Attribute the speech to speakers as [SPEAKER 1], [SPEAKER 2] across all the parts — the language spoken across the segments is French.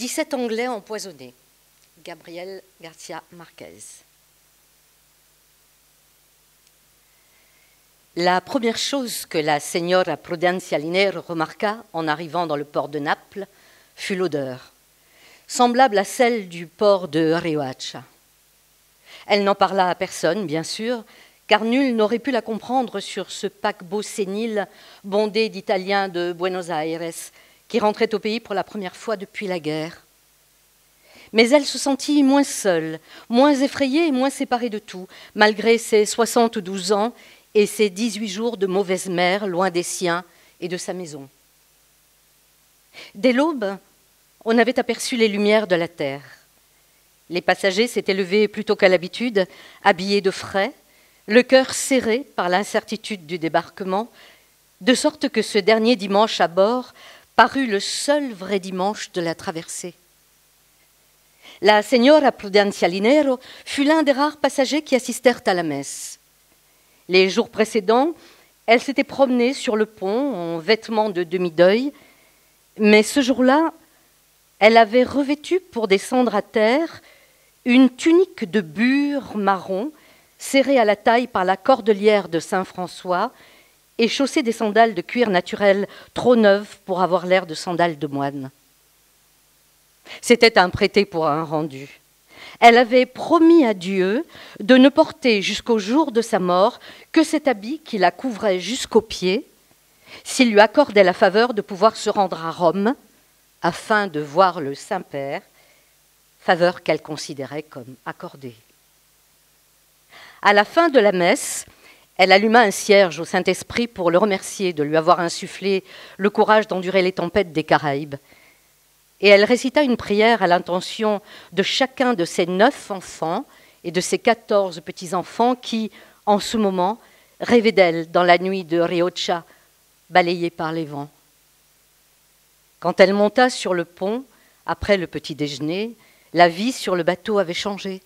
[SPEAKER 1] 17 Anglais empoisonnés. Gabriel García Márquez. La première chose que la señora Prudencia Linero remarqua en arrivant dans le port de Naples fut l'odeur, semblable à celle du port de Riohacha. Elle n'en parla à personne, bien sûr, car nul n'aurait pu la comprendre sur ce paquebot sénile bondé d'Italiens de Buenos Aires qui rentraient au pays pour la première fois depuis la guerre. Mais elle se sentit moins seule, moins effrayée et moins séparée de tout, malgré ses 72 ans et ses 18 jours de mauvaise mer, loin des siens et de sa maison. Dès l'aube, on avait aperçu les lumières de la terre. Les passagers s'étaient levés plus tôt qu'à l'habitude, habillés de frais, le cœur serré par l'incertitude du débarquement, de sorte que ce dernier dimanche à bord parut le seul vrai dimanche de la traversée. La señora Prudencia Linero fut l'un des rares passagers qui assistèrent à la messe. Les jours précédents, elle s'était promenée sur le pont en vêtements de demi-deuil, mais ce jour-là, elle avait revêtu pour descendre à terre une tunique de bure marron serrée à la taille par la cordelière de Saint-François et chaussée des sandales de cuir naturel trop neuves pour avoir l'air de sandales de moine. C'était un prêté pour un rendu. Elle avait promis à Dieu de ne porter jusqu'au jour de sa mort que cet habit qui la couvrait jusqu'aux pieds, s'il lui accordait la faveur de pouvoir se rendre à Rome afin de voir le Saint-Père, faveur qu'elle considérait comme accordée. À la fin de la messe, elle alluma un cierge au Saint-Esprit pour le remercier de lui avoir insufflé le courage d'endurer les tempêtes des Caraïbes. Et elle récita une prière à l'intention de chacun de ses 9 enfants et de ses 14 petits-enfants qui, en ce moment, rêvaient d'elle dans la nuit de Riohacha, balayée par les vents. Quand elle monta sur le pont, après le petit déjeuner, la vie sur le bateau avait changé.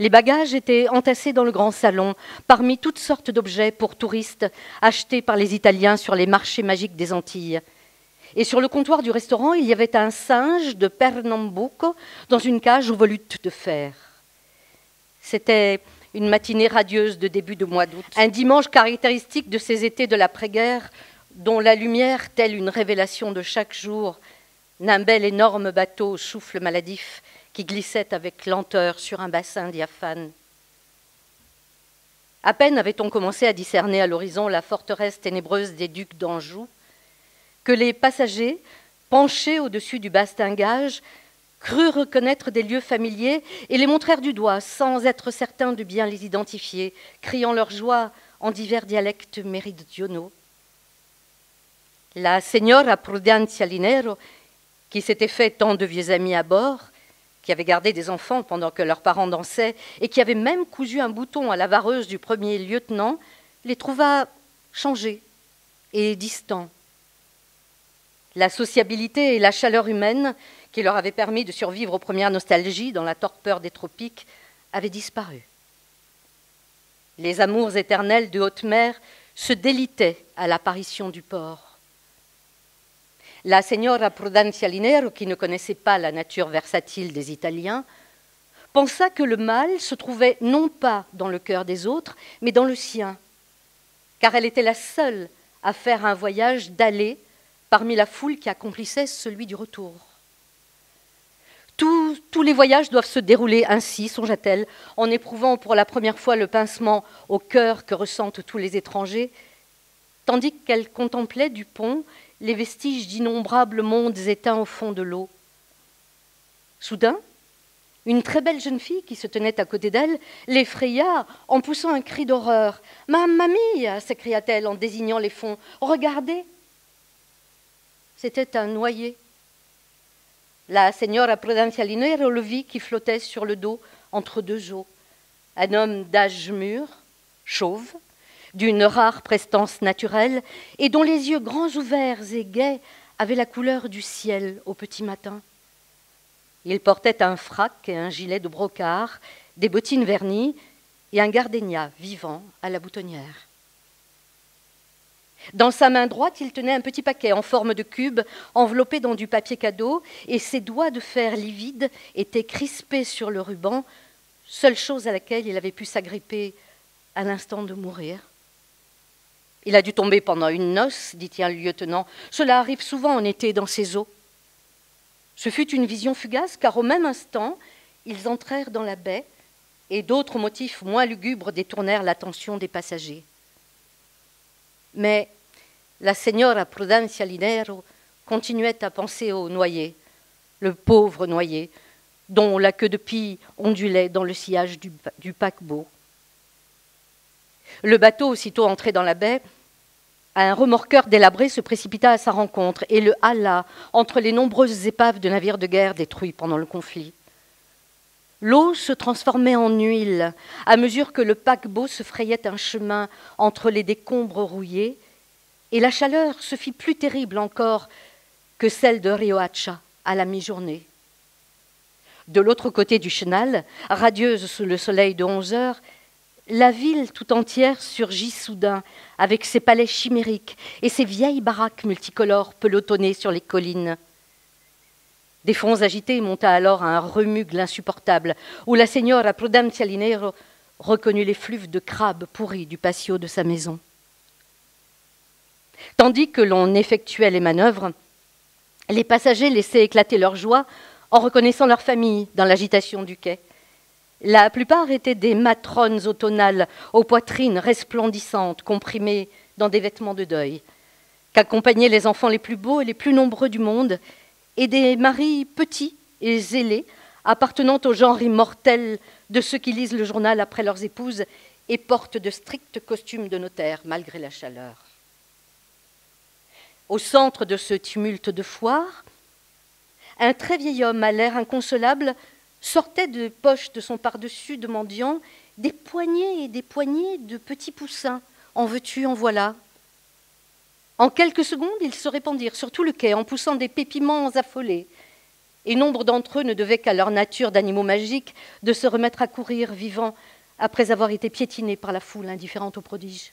[SPEAKER 1] Les bagages étaient entassés dans le grand salon, parmi toutes sortes d'objets pour touristes achetés par les Italiens sur les marchés magiques des Antilles. Et sur le comptoir du restaurant, il y avait un singe de Pernambuco dans une cage aux volutes de fer. C'était une matinée radieuse de début de mois d'août, un dimanche caractéristique de ces étés de l'après-guerre, dont la lumière, telle une révélation de chaque jour, d'un bel énorme bateau au souffle maladif qui glissait avec lenteur sur un bassin diaphane. À peine avait-on commencé à discerner à l'horizon la forteresse ténébreuse des ducs d'Anjou, que les passagers, penchés au-dessus du bastingage, crurent reconnaître des lieux familiers et les montrèrent du doigt, sans être certains de bien les identifier, criant leur joie en divers dialectes méridionaux. La señora Prudencia Linero, qui s'était fait tant de vieux amis à bord, qui avait gardé des enfants pendant que leurs parents dansaient et qui avait même cousu un bouton à la vareuse du premier lieutenant, les trouva changés et distants. La sociabilité et la chaleur humaine qui leur avaient permis de survivre aux premières nostalgies dans la torpeur des tropiques avaient disparu. Les amours éternels de haute mer se délitaient à l'apparition du port. La señora Prudencia Linero, qui ne connaissait pas la nature versatile des Italiens, pensa que le mal se trouvait non pas dans le cœur des autres, mais dans le sien, car elle était la seule à faire un voyage d'aller parmi la foule qui accomplissait celui du retour. Tous les voyages doivent se dérouler ainsi, songea-t-elle, en éprouvant pour la première fois le pincement au cœur que ressentent tous les étrangers, tandis qu'elle contemplait du pont les vestiges d'innombrables mondes éteints au fond de l'eau. Soudain, une très belle jeune fille qui se tenait à côté d'elle l'effraya en poussant un cri d'horreur. « Mamma mia !» s'écria-t-elle en désignant les fonds. « Regardez !» C'était un noyé. La señora Prudencia Linero le vit qui flottait sur le dos entre 2 eaux. Un homme d'âge mûr, chauve, d'une rare prestance naturelle et dont les yeux grands ouverts et gais avaient la couleur du ciel au petit matin. Il portait un frac et un gilet de brocart, des bottines vernies et un gardénia vivant à la boutonnière. Dans sa main droite, il tenait un petit paquet en forme de cube, enveloppé dans du papier cadeau, et ses doigts de fer livide étaient crispés sur le ruban, seule chose à laquelle il avait pu s'agripper à l'instant de mourir. « Il a dû tomber pendant une noce, dit-il le lieutenant. Cela arrive souvent en été dans ces eaux. » Ce fut une vision fugace, car au même instant, ils entrèrent dans la baie, et d'autres motifs moins lugubres détournèrent l'attention des passagers. Mais la signora Prudencia Linero continuait à penser au noyé, le pauvre noyé, dont la queue de pie ondulait dans le sillage du paquebot. Le bateau, aussitôt entré dans la baie, un remorqueur délabré se précipita à sa rencontre et le hala entre les nombreuses épaves de navires de guerre détruits pendant le conflit. L'eau se transformait en huile à mesure que le paquebot se frayait un chemin entre les décombres rouillés, et la chaleur se fit plus terrible encore que celle de Riohacha à la mi-journée. De l'autre côté du chenal, radieuse sous le soleil de 11 heures, la ville tout entière surgit soudain avec ses palais chimériques et ses vieilles baraques multicolores pelotonnées sur les collines. Des fonds agités monta alors un remugle insupportable où la signora Prudencia Linero reconnut les fluves de crabes pourris du patio de sa maison. Tandis que l'on effectuait les manœuvres, les passagers laissaient éclater leur joie en reconnaissant leur famille dans l'agitation du quai. La plupart étaient des matrones automnales aux poitrines resplendissantes, comprimées dans des vêtements de deuil, qu'accompagnaient les enfants les plus beaux et les plus nombreux du monde, et des maris petits et zélés, appartenant au genre immortel de ceux qui lisent le journal après leurs épouses et portent de stricts costumes de notaire, malgré la chaleur. Au centre de ce tumulte de foire, un très vieil homme à l'air inconsolable sortait de poche de son pardessus de mendiant des poignées et des poignées de petits poussins. En veux-tu, en voilà. En quelques secondes, ils se répandirent sur tout le quai en poussant des pépiments affolés. Et nombre d'entre eux ne devaient qu'à leur nature d'animaux magiques de se remettre à courir vivants après avoir été piétinés par la foule indifférente au prodige.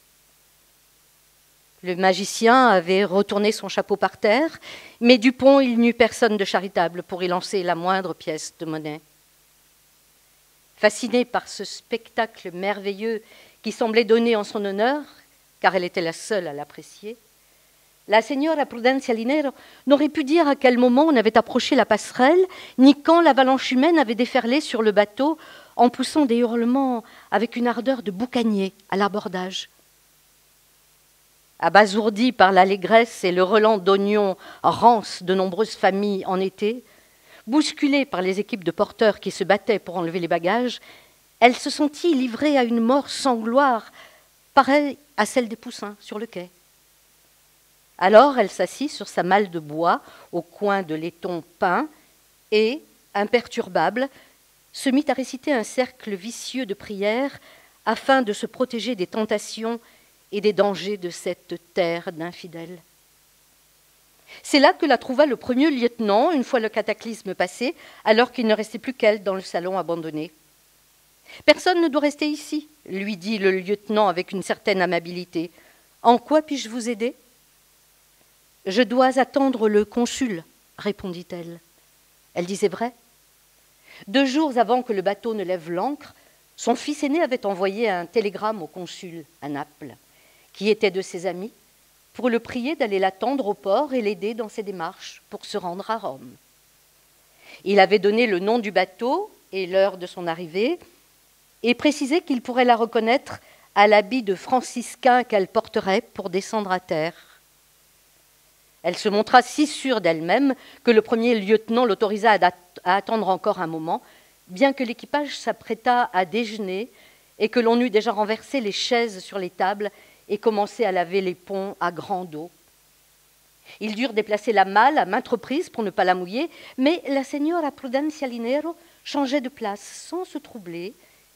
[SPEAKER 1] Le magicien avait retourné son chapeau par terre, mais du pont, il n'eut personne de charitable pour y lancer la moindre pièce de monnaie. Fascinée par ce spectacle merveilleux qui semblait donné en son honneur, car elle était la seule à l'apprécier, la signora Prudencia Linero n'aurait pu dire à quel moment on avait approché la passerelle, ni quand l'avalanche humaine avait déferlé sur le bateau en poussant des hurlements avec une ardeur de boucanier à l'abordage. Abasourdie par l'allégresse et le relent d'oignons rances de nombreuses familles en été, bousculée par les équipes de porteurs qui se battaient pour enlever les bagages, elle se sentit livrée à une mort sans gloire, pareille à celle des poussins sur le quai. Alors elle s'assit sur sa malle de bois au coin de l'éton peint et, imperturbable, se mit à réciter un cercle vicieux de prières afin de se protéger des tentations et des dangers de cette terre d'infidèles. C'est là que la trouva le premier lieutenant, une fois le cataclysme passé, alors qu'il ne restait plus qu'elle dans le salon abandonné. « Personne ne doit rester ici, » lui dit le lieutenant avec une certaine amabilité. « En quoi puis-je vous aider ?»« Je dois attendre le consul, » répondit-elle. Elle disait vrai. 2 jours avant que le bateau ne lève l'ancre, son fils aîné avait envoyé un télégramme au consul à Naples, qui était de ses amis, pour le prier d'aller l'attendre au port et l'aider dans ses démarches pour se rendre à Rome. Il avait donné le nom du bateau et l'heure de son arrivée et précisé qu'il pourrait la reconnaître à l'habit de franciscain qu'elle porterait pour descendre à terre. Elle se montra si sûre d'elle-même que le premier lieutenant l'autorisa à attendre encore un moment, bien que l'équipage s'apprêtât à déjeuner et que l'on eût déjà renversé les chaises sur les tables et commencé à laver les ponts à grande eau. Ils durent déplacer la malle à maintes reprises pour ne pas la mouiller, mais la signora Prudencia Linero changeait de place sans se troubler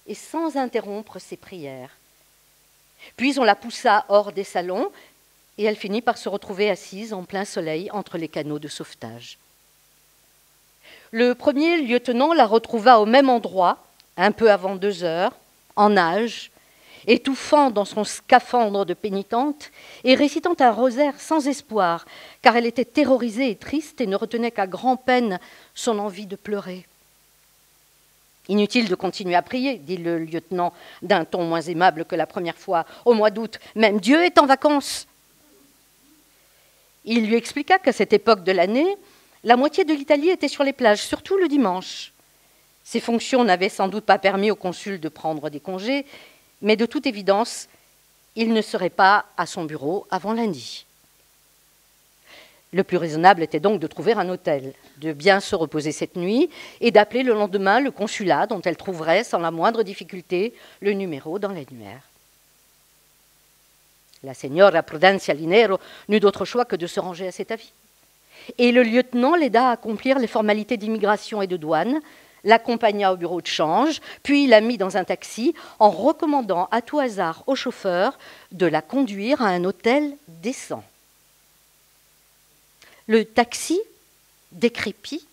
[SPEAKER 1] et sans interrompre ses prières. Puis on la poussa hors des salons et elle finit par se retrouver assise en plein soleil entre les canots de sauvetage. Le premier lieutenant la retrouva au même endroit, un peu avant 2 heures, en nage, étouffant dans son scaphandre de pénitente et récitant un rosaire sans espoir, car elle était terrorisée et triste et ne retenait qu'à grand-peine son envie de pleurer. « Inutile de continuer à prier, dit le lieutenant d'un ton moins aimable que la première fois. Au mois d'août, même Dieu est en vacances. » Il lui expliqua qu'à cette époque de l'année, la moitié de l'Italie était sur les plages, surtout le dimanche. Ses fonctions n'avaient sans doute pas permis au consul de prendre des congés, mais de toute évidence, il ne serait pas à son bureau avant lundi. Le plus raisonnable était donc de trouver un hôtel, de bien se reposer cette nuit et d'appeler le lendemain le consulat dont elle trouverait sans la moindre difficulté le numéro dans l'annuaire. La signora Prudencia Linero n'eut d'autre choix que de se ranger à cet avis. Et le lieutenant l'aida à accomplir les formalités d'immigration et de douane, l'accompagna au bureau de change, puis la mit dans un taxi en recommandant à tout hasard au chauffeur de la conduire à un hôtel décent. Le taxi, décrépit,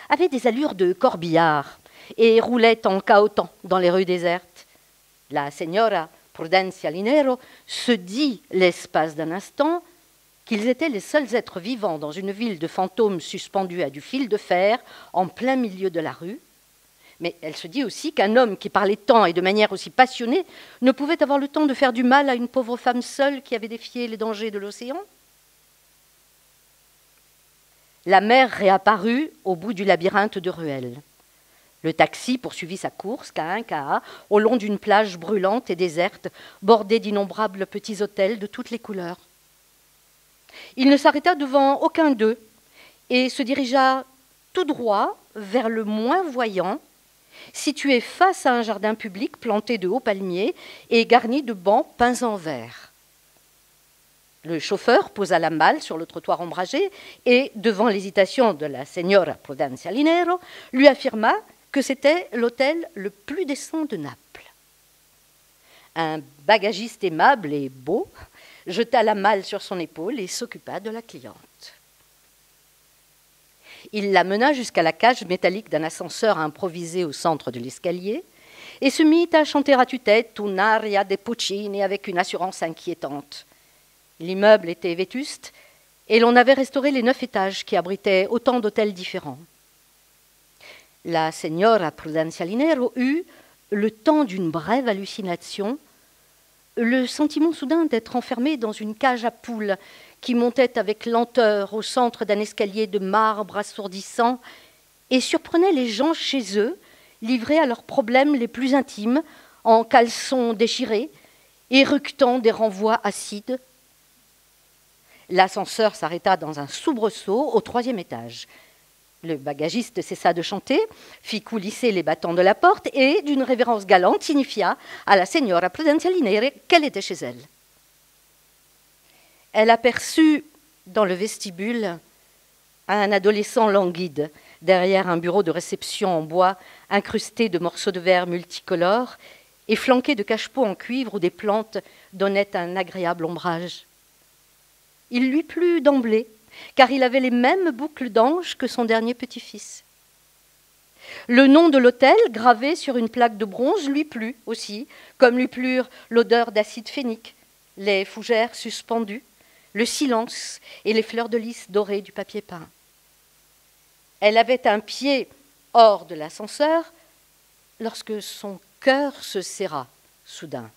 [SPEAKER 1] avait des allures de corbillard et roulait en cahotant dans les rues désertes. La signora Prudencia Linero se dit l'espace d'un instant qu'ils étaient les seuls êtres vivants dans une ville de fantômes suspendus à du fil de fer en plein milieu de la rue. Mais elle se dit aussi qu'un homme qui parlait tant et de manière aussi passionnée ne pouvait avoir le temps de faire du mal à une pauvre femme seule qui avait défié les dangers de l'océan. La mer réapparut au bout du labyrinthe de ruelles. Le taxi poursuivit sa course, Caïn-Caïn, au long d'une plage brûlante et déserte, bordée d'innombrables petits hôtels de toutes les couleurs. Il ne s'arrêta devant aucun d'eux et se dirigea tout droit vers le moins voyant, situé face à un jardin public planté de hauts palmiers et garni de bancs peints en vert. Le chauffeur posa la malle sur le trottoir ombragé et, devant l'hésitation de la signora Prudencia Linero, lui affirma que c'était l'hôtel le plus décent de Naples. Un bagagiste aimable et beau jeta la malle sur son épaule et s'occupa de la cliente. Il la mena jusqu'à la cage métallique d'un ascenseur improvisé au centre de l'escalier et se mit à chanter à tue-tête un'aria de Puccini avec une assurance inquiétante. L'immeuble était vétuste et l'on avait restauré les 9 étages qui abritaient autant d'hôtels différents. La signora Prudencia Linero eut, le temps d'une brève hallucination, le sentiment soudain d'être enfermée dans une cage à poules qui montait avec lenteur au centre d'un escalier de marbre assourdissant et surprenait les gens chez eux, livrés à leurs problèmes les plus intimes, en caleçons déchirés, éructant des renvois acides. L'ascenseur s'arrêta dans un soubresaut au 3e étage. Le bagagiste cessa de chanter, fit coulisser les battants de la porte et, d'une révérence galante, signifia à la signora Prudencia Linero qu'elle était chez elle. Elle aperçut dans le vestibule un adolescent languide, derrière un bureau de réception en bois incrusté de morceaux de verre multicolores et flanqué de cache-pots en cuivre où des plantes donnaient un agréable ombrage. Il lui plut d'emblée, car il avait les mêmes boucles d'ange que son dernier petit-fils. Le nom de l'hôtel, gravé sur une plaque de bronze, lui plut aussi, comme lui plurent l'odeur d'acide phénique, les fougères suspendues, le silence et les fleurs de lys dorées du papier peint. Elle avait un pied hors de l'ascenseur lorsque son cœur se serra soudain.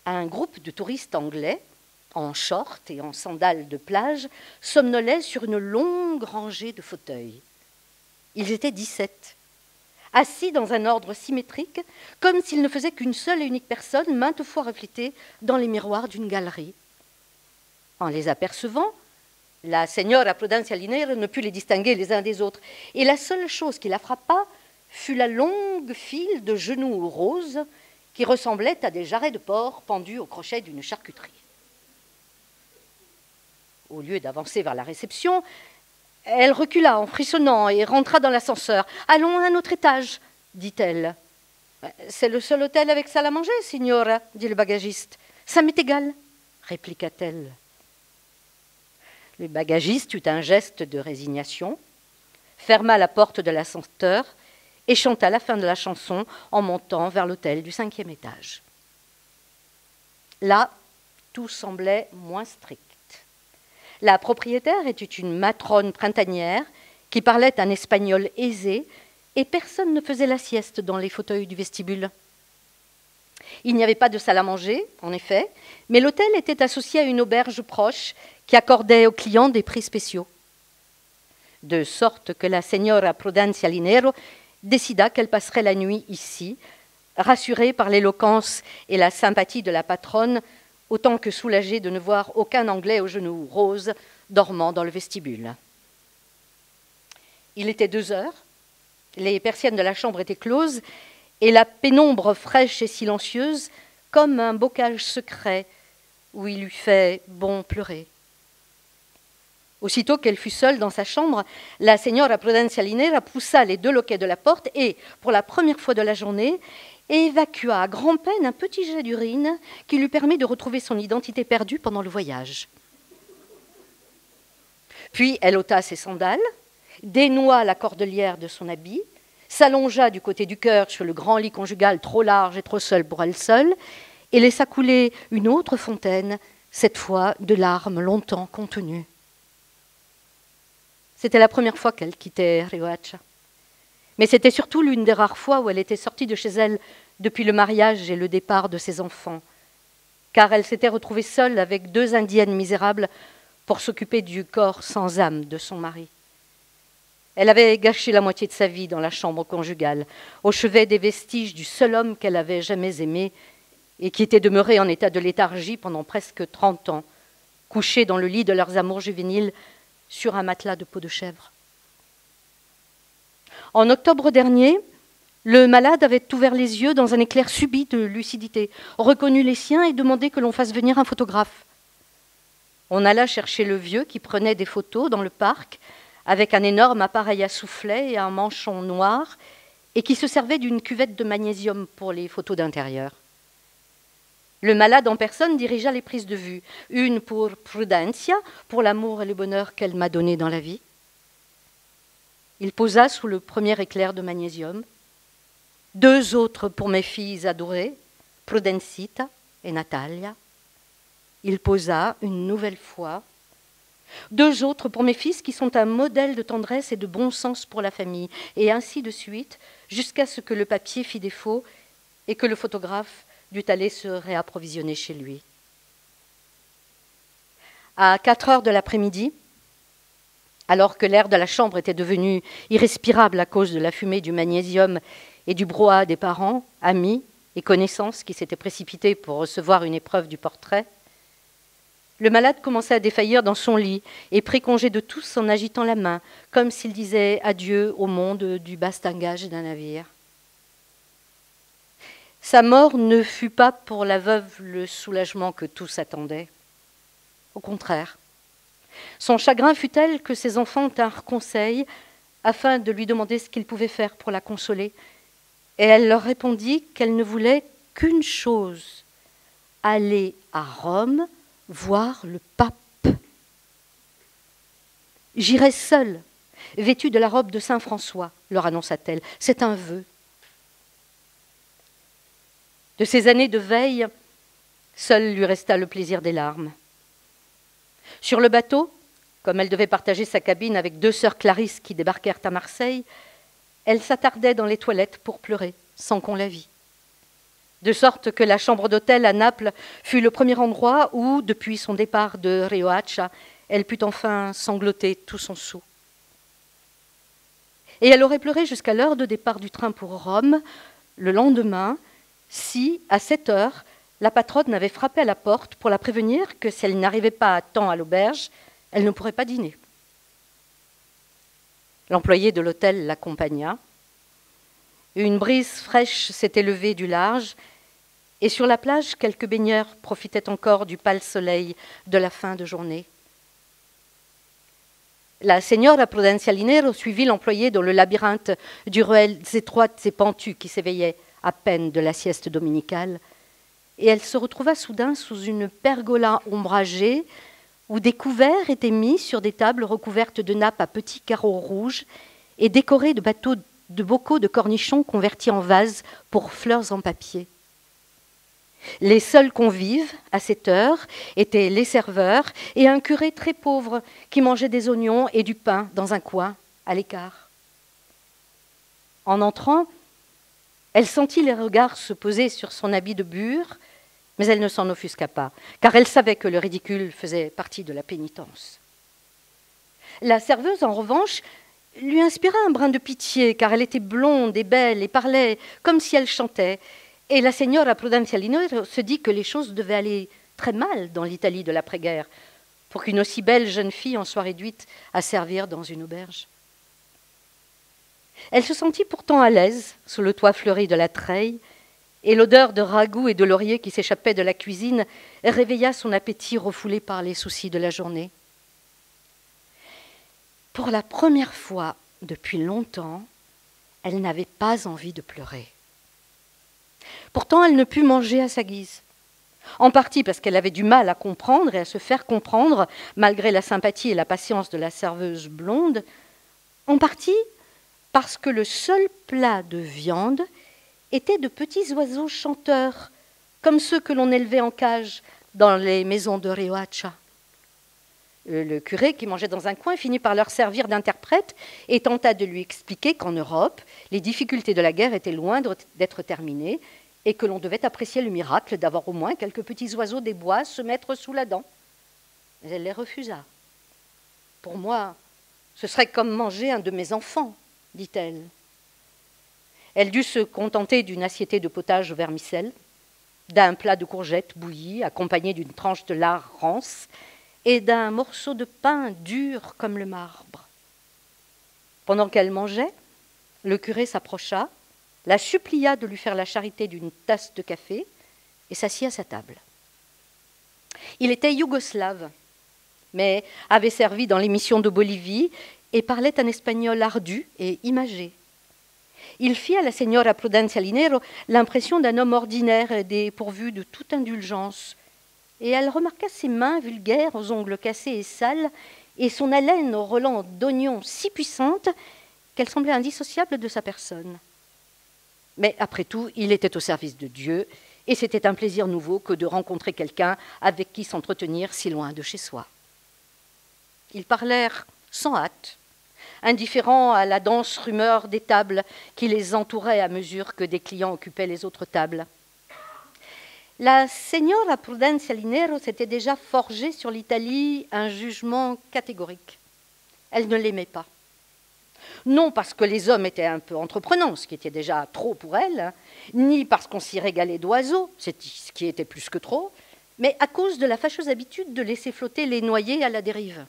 [SPEAKER 1] Un groupe de touristes anglais, en short et en sandales de plage, somnolaient sur une longue rangée de fauteuils. Ils étaient 17, assis dans un ordre symétrique, comme s'ils ne faisaient qu'une seule et unique personne, maintes fois reflétée dans les miroirs d'une galerie. En les apercevant, la signora Prudencia Linero ne put les distinguer les uns des autres, et la seule chose qui la frappa fut la longue file de genoux roses qui ressemblaient à des jarrets de porc pendus au crochet d'une charcuterie. Au lieu d'avancer vers la réception, elle recula en frissonnant et rentra dans l'ascenseur. « Allons à un autre étage, dit-elle. « C'est le seul hôtel avec salle à manger, signora, dit le bagagiste. « Ça m'est égal, répliqua-t-elle. Le bagagiste eut un geste de résignation, ferma la porte de l'ascenseur et chanta la fin de la chanson en montant vers l'hôtel du 5e étage. Là, tout semblait moins strict. La propriétaire était une matrone printanière qui parlait un espagnol aisé et personne ne faisait la sieste dans les fauteuils du vestibule. Il n'y avait pas de salle à manger, en effet, mais l'hôtel était associé à une auberge proche qui accordait aux clients des prix spéciaux. De sorte que la señora Prudencia Linero décida qu'elle passerait la nuit ici, rassurée par l'éloquence et la sympathie de la patronne, autant que soulagée de ne voir aucun Anglais aux genoux roses dormant dans le vestibule. Il était 2 heures, les persiennes de la chambre étaient closes, et la pénombre fraîche et silencieuse, comme un bocage secret où il lui fait bon pleurer. Aussitôt qu'elle fut seule dans sa chambre, la señora Prudencia Linero poussa les 2 loquets de la porte et, pour la première fois de la journée, évacua à grand-peine un petit jet d'urine qui lui permit de retrouver son identité perdue pendant le voyage. Puis elle ôta ses sandales, dénoua la cordelière de son habit, s'allongea du côté du cœur sur le grand lit conjugal trop large et trop seul pour elle seule, et laissa couler une autre fontaine, cette fois de larmes longtemps contenues. C'était la première fois qu'elle quittait Riohacha. Mais c'était surtout l'une des rares fois où elle était sortie de chez elle depuis le mariage et le départ de ses enfants, car elle s'était retrouvée seule avec 2 indiennes misérables pour s'occuper du corps sans âme de son mari. Elle avait gâché la moitié de sa vie dans la chambre conjugale, au chevet des vestiges du seul homme qu'elle avait jamais aimé et qui était demeuré en état de léthargie pendant presque 30 ans, couché dans le lit de leurs amours juvéniles sur un matelas de peau de chèvre. En octobre dernier, le malade avait ouvert les yeux dans un éclair subit de lucidité, reconnu les siens et demandé que l'on fasse venir un photographe. On alla chercher le vieux qui prenait des photos dans le parc avec un énorme appareil à soufflet et un manchon noir et qui se servait d'une cuvette de magnésium pour les photos d'intérieur. Le malade en personne dirigea les prises de vue, une pour Prudencia, pour l'amour et le bonheur qu'elle m'a donné dans la vie. Il posa sous le premier éclair de magnésium, 2 autres pour mes filles adorées, Prudencita et Natalia. Il posa une nouvelle fois, 2 autres pour mes fils qui sont un modèle de tendresse et de bon sens pour la famille, et ainsi de suite, jusqu'à ce que le papier fît défaut et que le photographe dut aller se réapprovisionner chez lui. À 4 heures de l'après-midi, alors que l'air de la chambre était devenu irrespirable à cause de la fumée du magnésium et du brouhaha des parents, amis et connaissances qui s'étaient précipités pour recevoir une épreuve du portrait, le malade commença à défaillir dans son lit et prit congé de tous en agitant la main, comme s'il disait adieu au monde du bastingage d'un navire. Sa mort ne fut pas pour la veuve le soulagement que tous attendaient. Au contraire, son chagrin fut tel que ses enfants tinrent conseil afin de lui demander ce qu'ils pouvaient faire pour la consoler. Et elle leur répondit qu'elle ne voulait qu'une chose, aller à Rome voir le pape. « J'irai seule, vêtue de la robe de saint François, leur annonça-t-elle. C'est un vœu. » De ces années de veille, seul lui resta le plaisir des larmes. Sur le bateau, comme elle devait partager sa cabine avec 2 sœurs Clarisse qui débarquèrent à Marseille, elle s'attardait dans les toilettes pour pleurer, sans qu'on la vît. De sorte que la chambre d'hôtel à Naples fut le premier endroit où, depuis son départ de Riohacha, elle put enfin sangloter tout son soûl. Et elle aurait pleuré jusqu'à l'heure de départ du train pour Rome, le lendemain, si, à 7 heures, la patronne n'avait frappé à la porte pour la prévenir que si elle n'arrivait pas à temps à l'auberge, elle ne pourrait pas dîner. L'employé de l'hôtel l'accompagna. Une brise fraîche s'était levée du large, et sur la plage, quelques baigneurs profitaient encore du pâle soleil de la fin de journée. La señora Prudencia Linero suivit l'employé dans le labyrinthe du ruelles étroites et pentues qui s'éveillaient à peine de la sieste dominicale, et elle se retrouva soudain sous une pergola ombragée où des couverts étaient mis sur des tables recouvertes de nappes à petits carreaux rouges et décorées de bateaux de bocaux de cornichons convertis en vases pour fleurs en papier. Les seuls convives, à cette heure, étaient les serveurs et un curé très pauvre qui mangeait des oignons et du pain dans un coin, à l'écart. En entrant, elle sentit les regards se poser sur son habit de bure, mais elle ne s'en offusqua pas, car elle savait que le ridicule faisait partie de la pénitence. La serveuse, en revanche, lui inspira un brin de pitié, car elle était blonde et belle et parlait comme si elle chantait. Et la signora Prudencia Linero se dit que les choses devaient aller très mal dans l'Italie de l'après-guerre pour qu'une aussi belle jeune fille en soit réduite à servir dans une auberge. Elle se sentit pourtant à l'aise sous le toit fleuri de la treille, et l'odeur de ragoût et de laurier qui s'échappait de la cuisine réveilla son appétit refoulé par les soucis de la journée. Pour la première fois depuis longtemps, elle n'avait pas envie de pleurer. Pourtant, elle ne put manger à sa guise. En partie parce qu'elle avait du mal à comprendre et à se faire comprendre, malgré la sympathie et la patience de la serveuse blonde. En partie parce que le seul plat de viande était de petits oiseaux chanteurs, comme ceux que l'on élevait en cage dans les maisons de Riohacha. Le curé, qui mangeait dans un coin, finit par leur servir d'interprète et tenta de lui expliquer qu'en Europe, les difficultés de la guerre étaient loin d'être terminées et que l'on devait apprécier le miracle d'avoir au moins quelques petits oiseaux des bois se mettre sous la dent. Mais elle les refusa. « Pour moi, ce serait comme manger un de mes enfants, dit-elle. » Elle dut se contenter d'une assiété de potage au vermicelle, d'un plat de courgettes bouillies accompagné d'une tranche de lard rance et d'un morceau de pain dur comme le marbre. Pendant qu'elle mangeait, le curé s'approcha, la supplia de lui faire la charité d'une tasse de café et s'assit à sa table. Il était yougoslave, mais avait servi dans les missions de Bolivie et parlait un espagnol ardu et imagé. Il fit à la signora Prudencia Linero l'impression d'un homme ordinaire et dépourvu de toute indulgence, et elle remarqua ses mains vulgaires aux ongles cassés et sales et son haleine aux relents d'oignons si puissante qu'elle semblait indissociable de sa personne. Mais après tout, il était au service de Dieu, et c'était un plaisir nouveau que de rencontrer quelqu'un avec qui s'entretenir si loin de chez soi. Ils parlèrent sans hâte, indifférents à la dense rumeur des tables qui les entourait à mesure que des clients occupaient les autres tables. La signora Prudencia Linero s'était déjà forgé sur l'Italie un jugement catégorique. Elle ne l'aimait pas. Non parce que les hommes étaient un peu entreprenants, ce qui était déjà trop pour elle, ni parce qu'on s'y régalait d'oiseaux, ce qui était plus que trop, mais à cause de la fâcheuse habitude de laisser flotter les noyés à la dérive.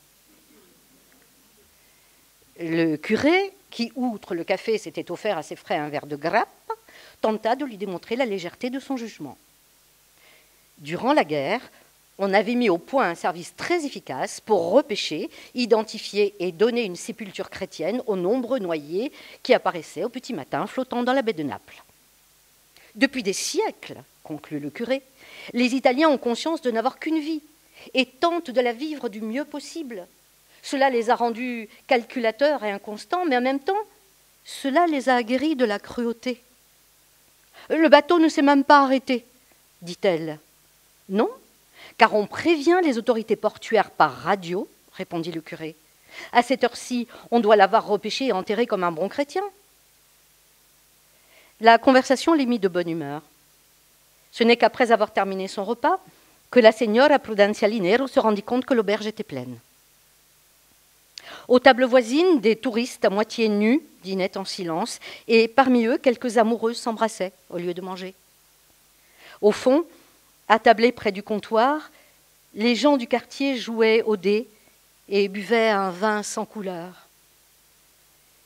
[SPEAKER 1] Le curé, qui, outre le café, s'était offert à ses frais un verre de grappe, tenta de lui démontrer la légèreté de son jugement. Durant la guerre, on avait mis au point un service très efficace pour repêcher, identifier et donner une sépulture chrétienne aux nombreux noyés qui apparaissaient au petit matin flottant dans la baie de Naples. Depuis des siècles, conclut le curé, les Italiens ont conscience de n'avoir qu'une vie et tentent de la vivre du mieux possible. Cela les a rendus calculateurs et inconstants, mais en même temps, cela les a aguerris de la cruauté. « Le bateau ne s'est même pas arrêté, dit-elle. « Non, car on prévient les autorités portuaires par radio, répondit le curé. À cette heure-ci, on doit l'avoir repêché et enterré comme un bon chrétien. » La conversation les mit de bonne humeur. Ce n'est qu'après avoir terminé son repas que la signora Prudencia Linero se rendit compte que l'auberge était pleine. Aux tables voisines, des touristes à moitié nus dînaient en silence, et parmi eux, quelques amoureuses s'embrassaient au lieu de manger. Au fond, attablés près du comptoir, les gens du quartier jouaient aux dés et buvaient un vin sans couleur.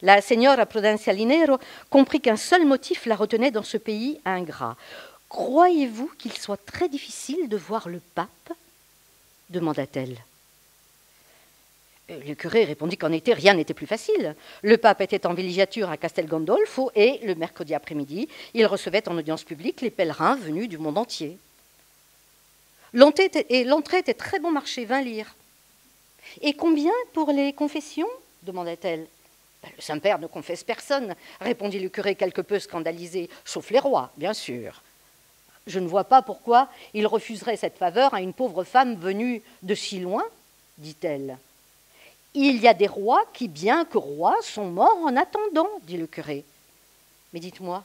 [SPEAKER 1] La signora Prudencia Linero comprit qu'un seul motif la retenait dans ce pays ingrat. « Croyez-vous qu'il soit très difficile de voir le pape ?» demanda-t-elle. Le curé répondit qu'en été, rien n'était plus facile. Le pape était en villégiature à Castel Gandolfo et, le mercredi après-midi, il recevait en audience publique les pèlerins venus du monde entier. L'entrée était très bon marché, 20 lire. « Et combien pour les confessions ?» demanda-t-elle. Le Saint-Père ne confesse personne, répondit le curé quelque peu scandalisé, sauf les rois, bien sûr. Je ne vois pas pourquoi il refuserait cette faveur à une pauvre femme venue de si loin, dit-elle. Il y a des rois qui, bien que rois, sont morts en attendant, dit le curé. Mais dites-moi,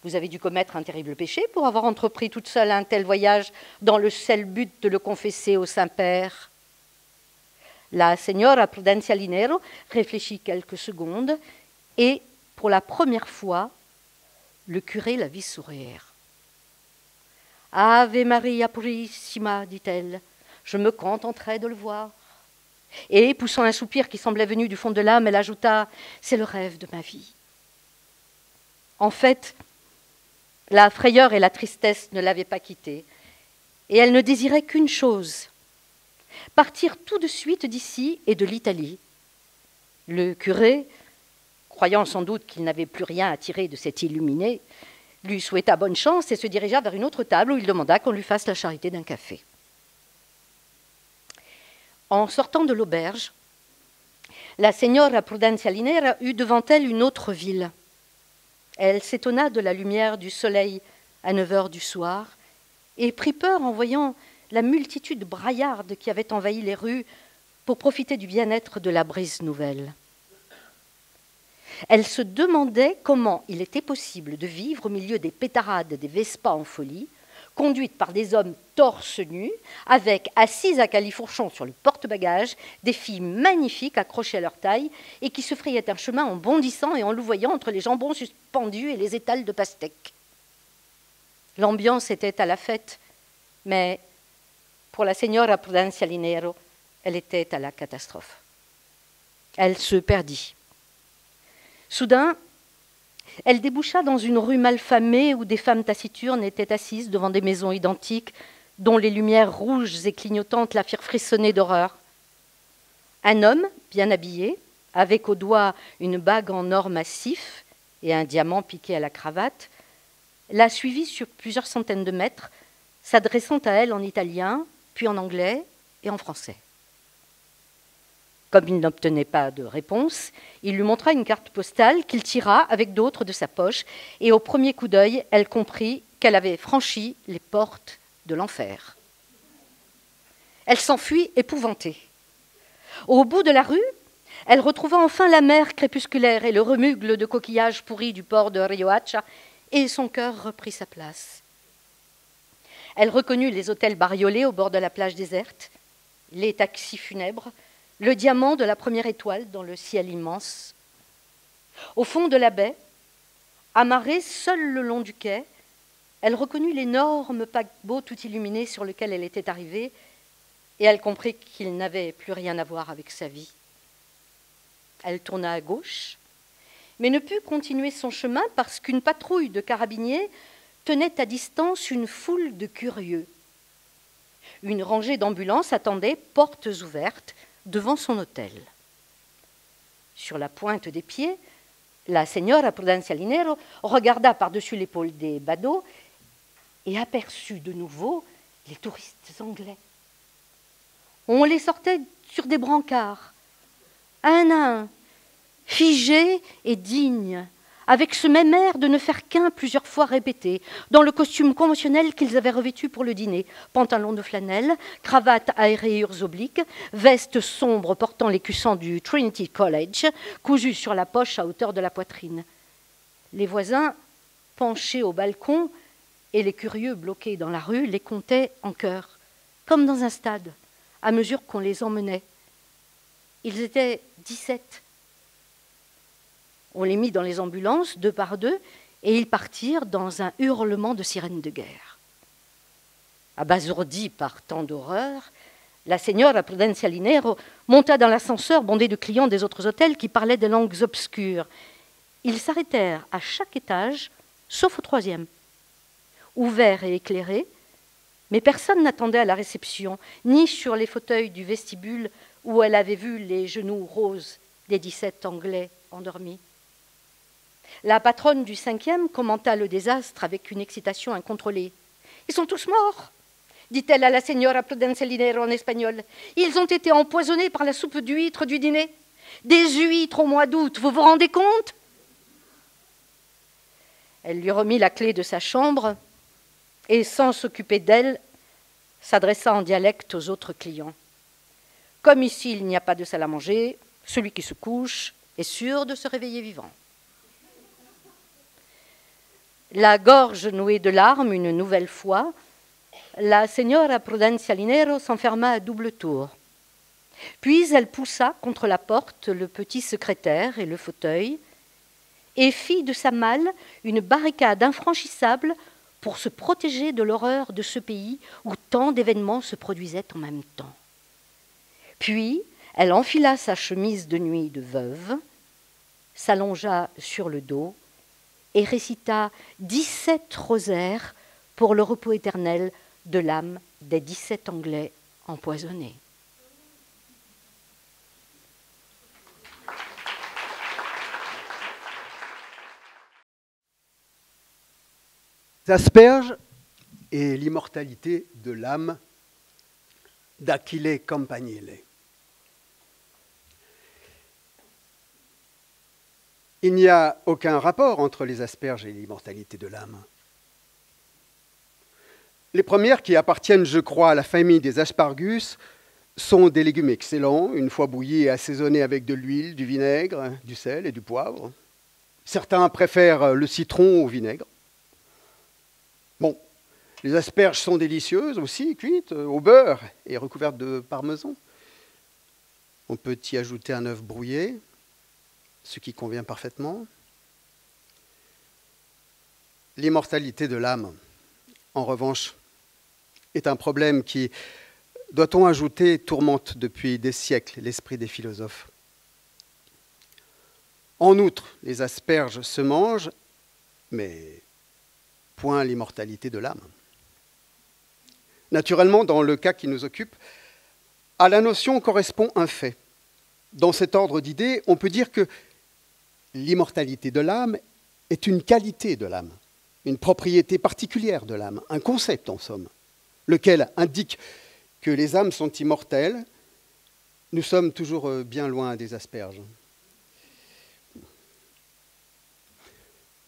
[SPEAKER 1] vous avez dû commettre un terrible péché pour avoir entrepris toute seule un tel voyage dans le seul but de le confesser au Saint-Père. La señora Prudencia Linero réfléchit quelques secondes et, pour la première fois, le curé la vit sourire. « Ave Maria Purissima, dit-elle, je me contenterai de le voir. » Et, poussant un soupir qui semblait venu du fond de l'âme, elle ajouta « C'est le rêve de ma vie. » En fait, la frayeur et la tristesse ne l'avaient pas quittée, et elle ne désirait qu'une chose, partir tout de suite d'ici et de l'Italie. Le curé, croyant sans doute qu'il n'avait plus rien à tirer de cet illuminé, lui souhaita bonne chance et se dirigea vers une autre table où il demanda qu'on lui fasse la charité d'un café. En sortant de l'auberge, la señora Prudencia Linero eut devant elle une autre ville. Elle s'étonna de la lumière du soleil à 9 heures du soir et prit peur en voyant la multitude braillarde qui avait envahi les rues pour profiter du bien-être de la brise nouvelle. Elle se demandait comment il était possible de vivre au milieu des pétarades des Vespas en folie, conduites par des hommes torse nus, avec, assises à califourchon sur le porte-bagages, des filles magnifiques accrochées à leur taille et qui se frayaient un chemin en bondissant et en louvoyant entre les jambons suspendus et les étals de pastèques. L'ambiance était à la fête, mais pour la señora Prudencia Linero, elle était à la catastrophe. Elle se perdit. Soudain, elle déboucha dans une rue malfamée où des femmes taciturnes étaient assises devant des maisons identiques dont les lumières rouges et clignotantes la firent frissonner d'horreur. Un homme, bien habillé, avec au doigt une bague en or massif et un diamant piqué à la cravate, la suivit sur plusieurs centaines de mètres, s'adressant à elle en italien, puis en anglais et en français. Comme il n'obtenait pas de réponse, il lui montra une carte postale qu'il tira avec d'autres de sa poche, et au premier coup d'œil, elle comprit qu'elle avait franchi les portes de l'enfer. Elle s'enfuit épouvantée. Au bout de la rue, elle retrouva enfin la mer crépusculaire et le remugle de coquillages pourris du port de Riohacha, et son cœur reprit sa place. Elle reconnut les hôtels bariolés au bord de la plage déserte, les taxis funèbres, le diamant de la première étoile dans le ciel immense. Au fond de la baie, amarrée seule le long du quai, elle reconnut l'énorme paquebot tout illuminé sur lequel elle était arrivée, et elle comprit qu'il n'avait plus rien à voir avec sa vie. Elle tourna à gauche, mais ne put continuer son chemin parce qu'une patrouille de carabiniers tenait à distance une foule de curieux. Une rangée d'ambulances attendait, portes ouvertes, devant son hôtel. Sur la pointe des pieds, la señora Prudencia Linero regarda par-dessus l'épaule des badauds et aperçut de nouveau les touristes anglais. On les sortait sur des brancards, un à un, figés et dignes, avec ce même air de ne faire qu'un plusieurs fois répété, dans le costume conventionnel qu'ils avaient revêtu pour le dîner, pantalon de flanelle, cravate à rayures obliques, veste sombre portant l'écusson du Trinity College, cousu sur la poche à hauteur de la poitrine. Les voisins, penchés au balcon, et les curieux bloqués dans la rue, les comptaient en chœur, comme dans un stade, à mesure qu'on les emmenait. Ils étaient 17. On les mit dans les ambulances, 2 par 2, et ils partirent dans un hurlement de sirène de guerre. Abasourdie par tant d'horreur, la señora Prudencia Linero monta dans l'ascenseur bondé de clients des autres hôtels qui parlaient des langues obscures. Ils s'arrêtèrent à chaque étage, sauf au 3e. Ouvert et éclairé, mais personne n'attendait à la réception, ni sur les fauteuils du vestibule où elle avait vu les genoux roses des 17 Anglais endormis. La patronne du 5e commenta le désastre avec une excitation incontrôlée. « Ils sont tous morts !» dit-elle à la señora Prudencia Linero en espagnol. « Ils ont été empoisonnés par la soupe d'huîtres du dîner. Des huîtres au mois d'août, vous vous rendez compte? Elle lui remit la clé de sa chambre et, sans s'occuper d'elle, s'adressa en dialecte aux autres clients. Comme ici il n'y a pas de salle à manger, celui qui se couche est sûr de se réveiller vivant. La gorge nouée de larmes une nouvelle fois, la signora Prudencia Linero s'enferma à double tour. Puis elle poussa contre la porte le petit secrétaire et le fauteuil et fit de sa malle une barricade infranchissable pour se protéger de l'horreur de ce pays où tant d'événements se produisaient en même temps. Puis elle enfila sa chemise de nuit de veuve, s'allongea sur le dos et récita 17 rosaires pour le repos éternel de l'âme des 17 Anglais empoisonnés.
[SPEAKER 2] Asperges et l'immortalité de l'âme d'Achille Campanile. Il n'y a aucun rapport entre les asperges et l'immortalité de l'âme. Les premières, qui appartiennent, je crois, à la famille des aspargus, sont des légumes excellents, une fois bouillis et assaisonnés avec de l'huile, du vinaigre, du sel et du poivre. Certains préfèrent le citron au vinaigre. Bon, les asperges sont délicieuses aussi, cuites au beurre et recouvertes de parmesan. On peut y ajouter un œuf brouillé, ce qui convient parfaitement. L'immortalité de l'âme, en revanche, est un problème qui, doit-on ajouter, tourmente depuis des siècles l'esprit des philosophes. En outre, les asperges se mangent, mais point l'immortalité de l'âme. Naturellement, dans le cas qui nous occupe, à la notion correspond un fait. Dans cet ordre d'idées, on peut dire que l'immortalité de l'âme est une qualité de l'âme, une propriété particulière de l'âme, un concept en somme, lequel indique que les âmes sont immortelles. Nous sommes toujours bien loin des asperges.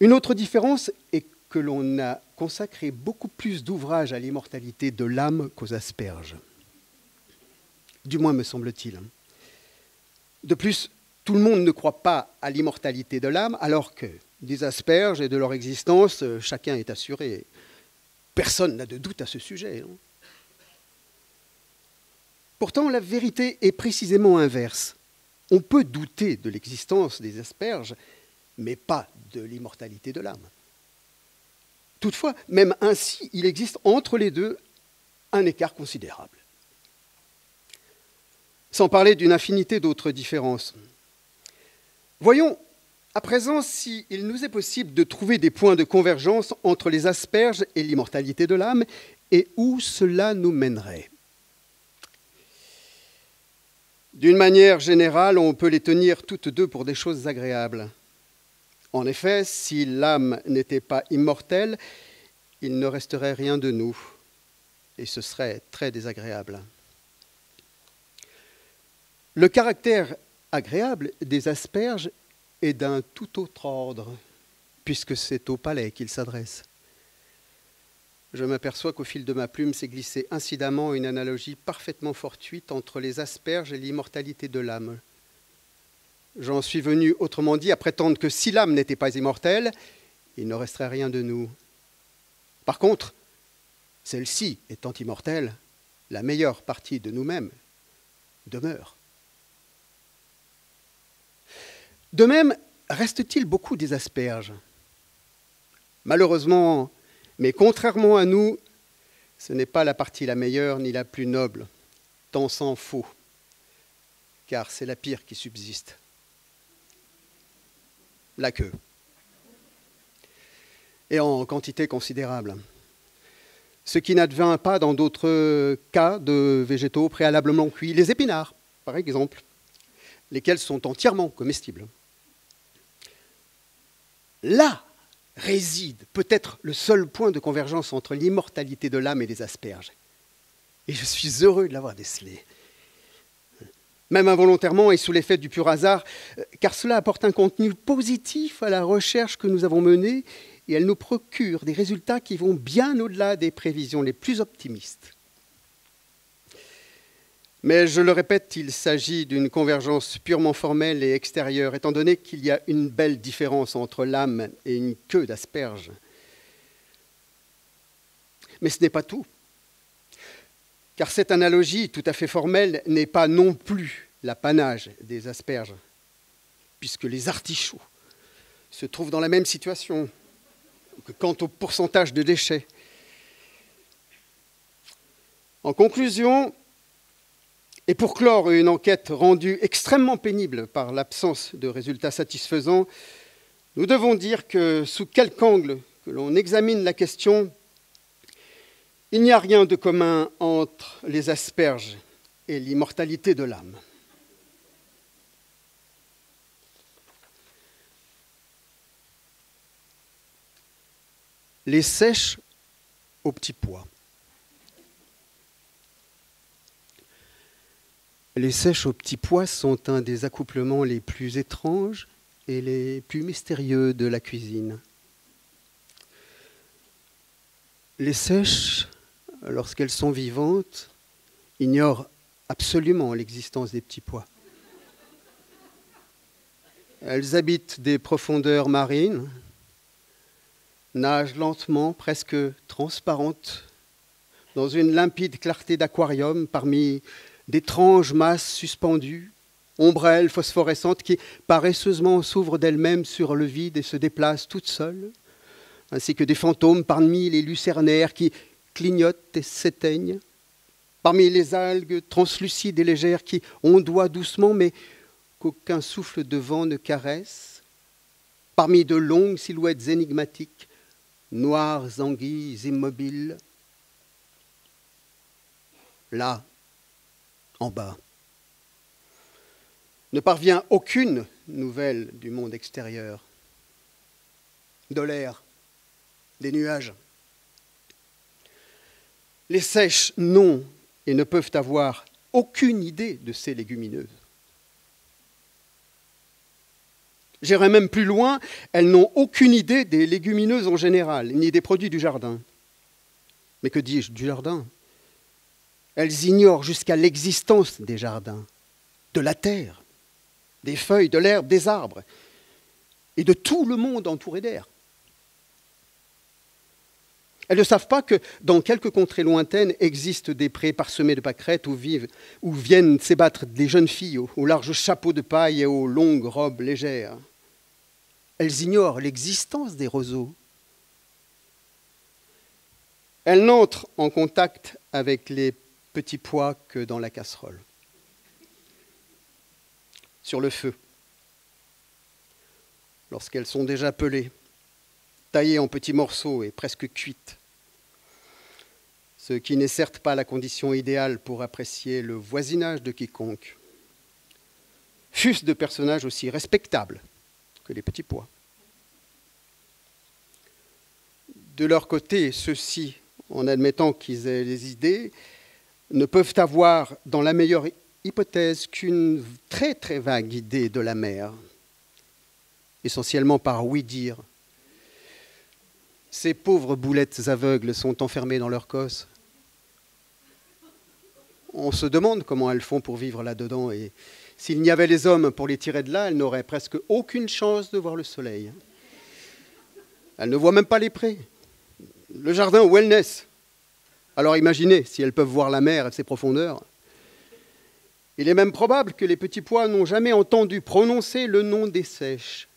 [SPEAKER 2] Une autre différence est que l'on a consacré beaucoup plus d'ouvrages à l'immortalité de l'âme qu'aux asperges. Du moins, me semble-t-il. De plus, tout le monde ne croit pas à l'immortalité de l'âme, alors que des asperges et de leur existence, chacun est assuré. Personne n'a de doute à ce sujet. Pourtant, la vérité est précisément inverse. On peut douter de l'existence des asperges, mais pas de l'immortalité de l'âme. Toutefois, même ainsi, il existe entre les deux un écart considérable. Sans parler d'une infinité d'autres différences. Voyons à présent s'il nous est possible de trouver des points de convergence entre les asperges et l'immortalité de l'âme, et où cela nous mènerait. D'une manière générale, on peut les tenir toutes deux pour des choses agréables. En effet, si l'âme n'était pas immortelle, il ne resterait rien de nous, et ce serait très désagréable. Le caractère agréable des asperges est d'un tout autre ordre, puisque c'est au palais qu'il s'adresse. Je m'aperçois qu'au fil de ma plume s'est glissée incidemment une analogie parfaitement fortuite entre les asperges et l'immortalité de l'âme. J'en suis venu, autrement dit, à prétendre que si l'âme n'était pas immortelle, il ne resterait rien de nous. Par contre, celle-ci étant immortelle, la meilleure partie de nous-mêmes demeure. De même, reste-t-il beaucoup des asperges? Malheureusement, mais contrairement à nous, ce n'est pas la partie la meilleure ni la plus noble, tant s'en faut, car c'est la pire qui subsiste. La queue. Et en quantité considérable. Ce qui n'advint pas dans d'autres cas de végétaux préalablement cuits. Les épinards, par exemple, lesquels sont entièrement comestibles. Là réside peut-être le seul point de convergence entre l'immortalité de l'âme et les asperges. Et je suis heureux de l'avoir décelé. même involontairement et sous l'effet du pur hasard, car cela apporte un contenu positif à la recherche que nous avons menée et elle nous procure des résultats qui vont bien au-delà des prévisions les plus optimistes. Mais je le répète, il s'agit d'une convergence purement formelle et extérieure, étant donné qu'il y a une belle différence entre l'âme et une queue d'asperge. Mais ce n'est pas tout, car cette analogie tout à fait formelle n'est pas non plus l'apanage des asperges, puisque les artichauts se trouvent dans la même situation que quant au pourcentage de déchets. En conclusion, et pour clore une enquête rendue extrêmement pénible par l'absence de résultats satisfaisants, nous devons dire que sous quelque angle que l'on examine la question, il n'y a rien de commun entre les asperges et l'immortalité de l'âme. Les seiches au petit pois. Les seiches au petit pois sont un des accouplements les plus étranges et les plus mystérieux de la cuisine. Les seiches, lorsqu'elles sont vivantes, ignorent absolument l'existence des petits pois. Elles habitent des profondeurs marines, nagent lentement, presque transparentes, dans une limpide clarté d'aquarium parmi d'étranges masses suspendues, ombrelles phosphorescentes qui paresseusement s'ouvrent d'elles-mêmes sur le vide et se déplacent toutes seules, ainsi que des fantômes parmi les lucernaires qui clignotent et s'éteignent, parmi les algues translucides et légères qui ondoient doucement mais qu'aucun souffle de vent ne caresse, parmi de longues silhouettes énigmatiques, noires anguilles immobiles. Là, en bas, ne parvient aucune nouvelle du monde extérieur, de l'air, des nuages. Les seiches n'ont et ne peuvent avoir aucune idée de ces légumineuses. J'irai même plus loin, elles n'ont aucune idée des légumineuses en général, ni des produits du jardin. Mais que dis-je, du jardin ? Elles ignorent jusqu'à l'existence des jardins, de la terre, des feuilles, de l'herbe, des arbres, et de tout le monde entouré d'air. Elles ne savent pas que dans quelques contrées lointaines existent des prés parsemés de pâquerettes où viennent s'ébattre des jeunes filles aux larges chapeaux de paille et aux longues robes légères. Elles ignorent l'existence des roseaux. Elles n'entrent en contact avec les petits pois que dans la casserole, sur le feu, lorsqu'elles sont déjà pelées, taillées en petits morceaux et presque cuites, ce qui n'est certes pas la condition idéale pour apprécier le voisinage de quiconque, fût-ce de personnages aussi respectables que les petits pois. De leur côté, ceux-ci, en admettant qu'ils aient des idées, ne peuvent avoir, dans la meilleure hypothèse, qu'une très très vague idée de la mer, essentiellement par oui-dire. Ces pauvres boulettes aveugles sont enfermées dans leur cosse. On se demande comment elles font pour vivre là-dedans, et s'il n'y avait les hommes pour les tirer de là, elles n'auraient presque aucune chance de voir le soleil. Elles ne voient même pas les prés. Le jardin wellness. Alors imaginez si elles peuvent voir la mer et ses profondeurs. Il est même probable que les petits pois n'ont jamais entendu prononcer le nom des seiches.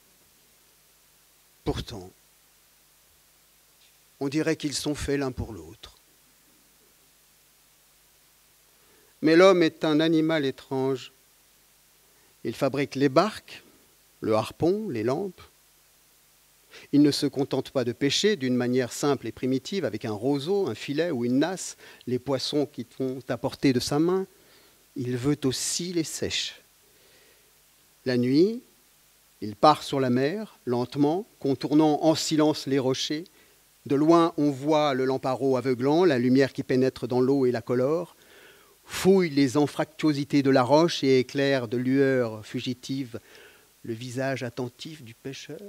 [SPEAKER 2] Pourtant, on dirait qu'ils sont faits l'un pour l'autre. Mais l'homme est un animal étrange. Il fabrique les barques, le harpon, les lampes. Il ne se contente pas de pêcher d'une manière simple et primitive avec un roseau, un filet ou une nasse, les poissons qui sont à portée de sa main. Il veut aussi les seiches. La nuit, il part sur la mer, lentement, contournant en silence les rochers. De loin, on voit le lamparo aveuglant, la lumière qui pénètre dans l'eau et la colore. fouille les anfractuosités de la roche et éclaire de lueurs fugitives le visage attentif du pêcheur.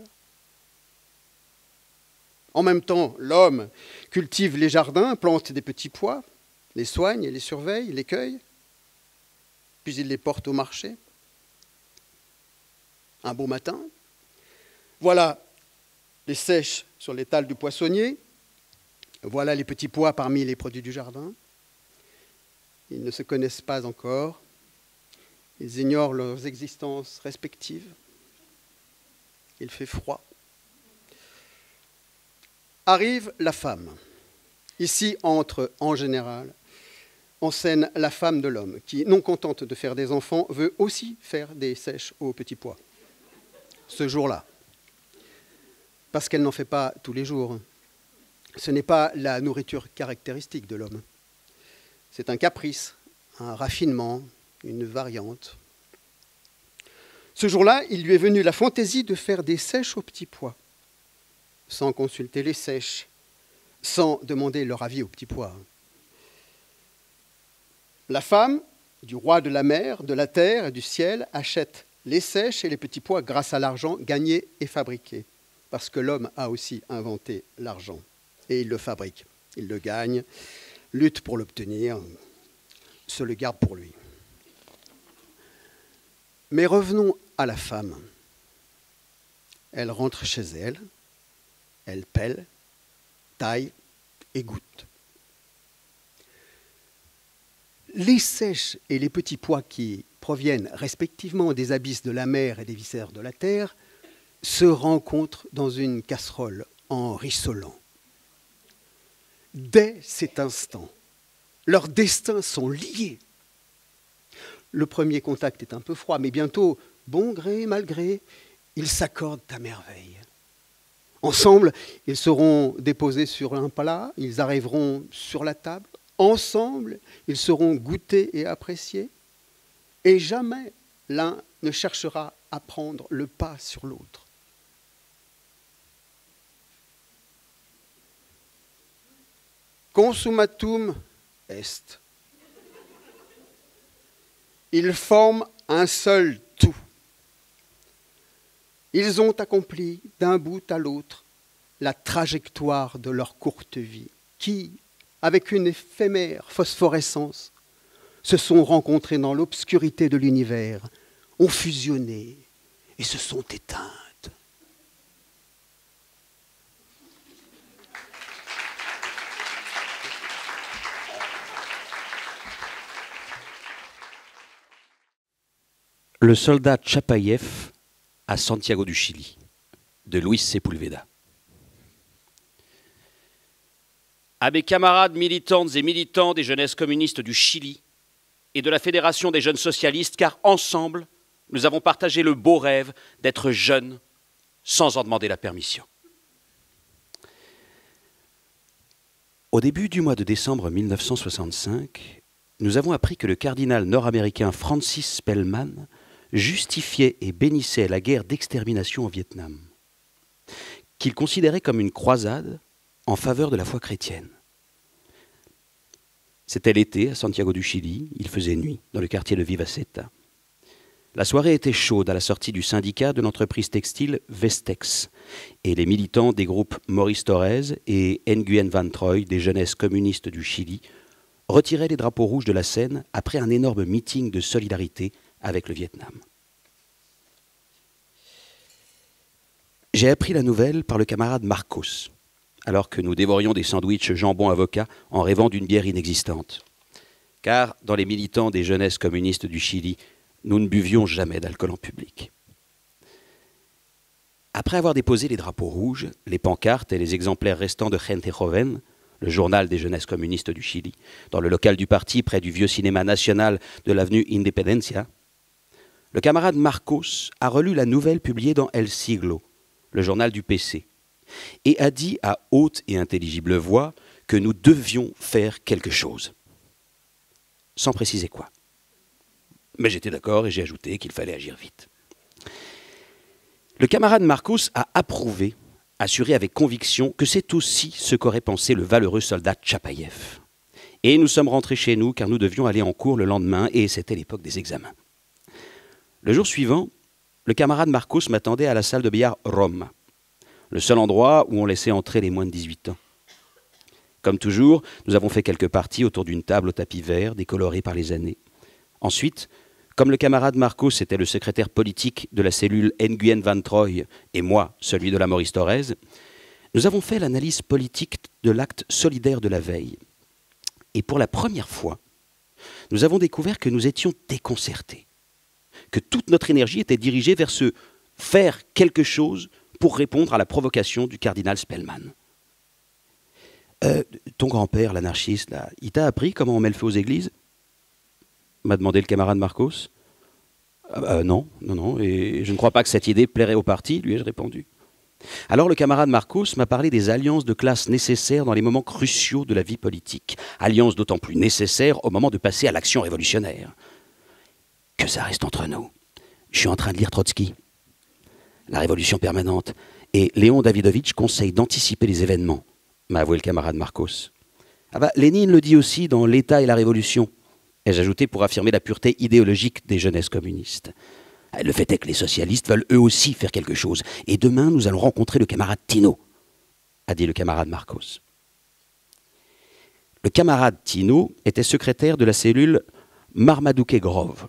[SPEAKER 2] En même temps, l'homme cultive les jardins, plante des petits pois, les soigne et les surveille, les cueille, puis il les porte au marché. Un beau matin, voilà les seiches sur l'étal du poissonnier, voilà les petits pois parmi les produits du jardin. Ils ne se connaissent pas encore, ils ignorent leurs existences respectives. Il fait froid. Arrive la femme. Ici entre, en général, en scène la femme de l'homme, qui, non contente de faire des enfants, veut aussi faire des seiches aux petits pois. Ce jour-là. Parce qu'elle n'en fait pas tous les jours. Ce n'est pas la nourriture caractéristique de l'homme. C'est un caprice, un raffinement, une variante. Ce jour-là, il lui est venu la fantaisie de faire des seiches aux petits pois, sans consulter les seiches, sans demander leur avis aux petits pois. La femme du roi de la mer, de la terre et du ciel achète les seiches et les petits pois grâce à l'argent gagné et fabriqué, parce que l'homme a aussi inventé l'argent, et il le fabrique, il le gagne, lutte pour l'obtenir, se le garde pour lui. Mais revenons à la femme. Elle rentre chez elle, elle pèle, taille et goûte. Les seiches et les petits pois qui proviennent respectivement des abysses de la mer et des viscères de la terre se rencontrent dans une casserole en rissolant. Dès cet instant, leurs destins sont liés. Le premier contact est un peu froid, mais bientôt, bon gré, mal gré, ils s'accordent à merveille. Ensemble, ils seront déposés sur un plat, ils arriveront sur la table. Ensemble, ils seront goûtés et appréciés. Et jamais l'un ne cherchera à prendre le pas sur l'autre. Consummatum est. Ils forment un seul tout. Ils ont accompli d'un bout à l'autre la trajectoire de leur courte vie, qui, avec une éphémère phosphorescence, se sont rencontrés dans l'obscurité de l'univers, ont fusionné et se sont éteintes.
[SPEAKER 3] Le soldat Chapayev à Santiago du Chili, de Luis Sepúlveda. À mes camarades militantes et militants des jeunesses communistes du Chili et de la Fédération des jeunes socialistes, car ensemble, nous avons partagé le beau rêve d'être jeunes sans en demander la permission. Au début du mois de décembre 1965, nous avons appris que le cardinal nord-américain Francis Spellman justifiait et bénissait la guerre d'extermination au Vietnam, qu'il considérait comme une croisade en faveur de la foi chrétienne. C'était l'été à Santiago du Chili, il faisait nuit dans le quartier de Vivaceta. La soirée était chaude à la sortie du syndicat de l'entreprise textile Vestex et les militants des groupes Maurice Thorez et Nguyen Van Troy des jeunesses communistes du Chili retiraient les drapeaux rouges de la scène après un énorme meeting de solidarité avec le Vietnam. J'ai appris la nouvelle par le camarade Marcos, alors que nous dévorions des sandwichs jambon-avocat en rêvant d'une bière inexistante. Car dans les militants des jeunesses communistes du Chili, nous ne buvions jamais d'alcool en public. Après avoir déposé les drapeaux rouges, les pancartes et les exemplaires restants de Gente Joven, le journal des jeunesses communistes du Chili, dans le local du parti près du vieux cinéma national de l'avenue Independencia, le camarade Marcos a relu la nouvelle publiée dans El Siglo, le journal du PC, et a dit à haute et intelligible voix que nous devions faire quelque chose. Sans préciser quoi. Mais j'étais d'accord et j'ai ajouté qu'il fallait agir vite. Le camarade Marcos a approuvé, assuré avec conviction que c'est aussi ce qu'aurait pensé le valeureux soldat Chapayev. Et nous sommes rentrés chez nous car nous devions aller en cours le lendemain et c'était l'époque des examens. Le jour suivant, le camarade Marcos m'attendait à la salle de billard Rome, le seul endroit où on laissait entrer les moins de 18 ans. Comme toujours, nous avons fait quelques parties autour d'une table au tapis vert, décolorée par les années. Ensuite, comme le camarade Marcos était le secrétaire politique de la cellule Nguyen Van Troy et moi, celui de la Maurice Thorez, nous avons fait l'analyse politique de l'acte solidaire de la veille. Et pour la première fois, nous avons découvert que nous étions déconcertés, que toute notre énergie était dirigée vers ce faire quelque chose pour répondre à la provocation du cardinal Spellman. Ton grand-père, l'anarchiste, là, il t'a appris comment on met le feu aux églises ? M'a demandé le camarade Marcos. Non, et je ne crois pas que cette idée plairait au parti, lui ai-je répondu. Alors le camarade Marcos m'a parlé des alliances de classe nécessaires dans les moments cruciaux de la vie politique, alliances d'autant plus nécessaires au moment de passer à l'action révolutionnaire. Que ça reste entre nous. Je suis en train de lire Trotsky, La Révolution permanente, et Léon Davidovitch conseille d'anticiper les événements, m'a avoué le camarade Marcos. Lénine le dit aussi dans L'État et la Révolution, ai-je ajouté pour affirmer la pureté idéologique des jeunesses communistes. Le fait est que les socialistes veulent eux aussi faire quelque chose, et demain nous allons rencontrer le camarade Tino, a dit le camarade Marcos. Le camarade Tino était secrétaire de la cellule Marmaduke Grove,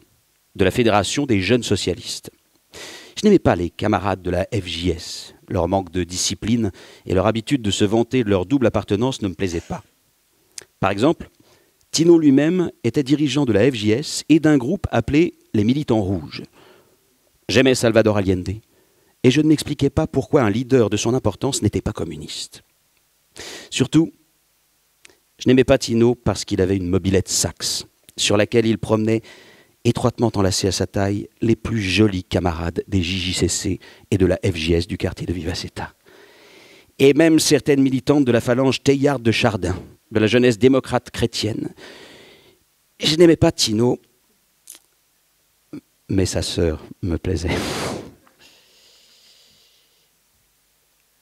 [SPEAKER 3] de la Fédération des jeunes socialistes. Je n'aimais pas les camarades de la FJS. Leur manque de discipline et leur habitude de se vanter de leur double appartenance ne me plaisaient pas. Par exemple, Tino lui-même était dirigeant de la FJS et d'un groupe appelé les Militants Rouges. J'aimais Salvador Allende et je ne m'expliquais pas pourquoi un leader de son importance n'était pas communiste. Surtout, je n'aimais pas Tino parce qu'il avait une mobilette Saxe sur laquelle il promenait étroitement enlacés à sa taille, les plus jolis camarades des JJCC et de la FJS du quartier de Vivaceta. Et même certaines militantes de la phalange Teilhard de Chardin, de la jeunesse démocrate chrétienne. Je n'aimais pas Tino, mais sa sœur me plaisait.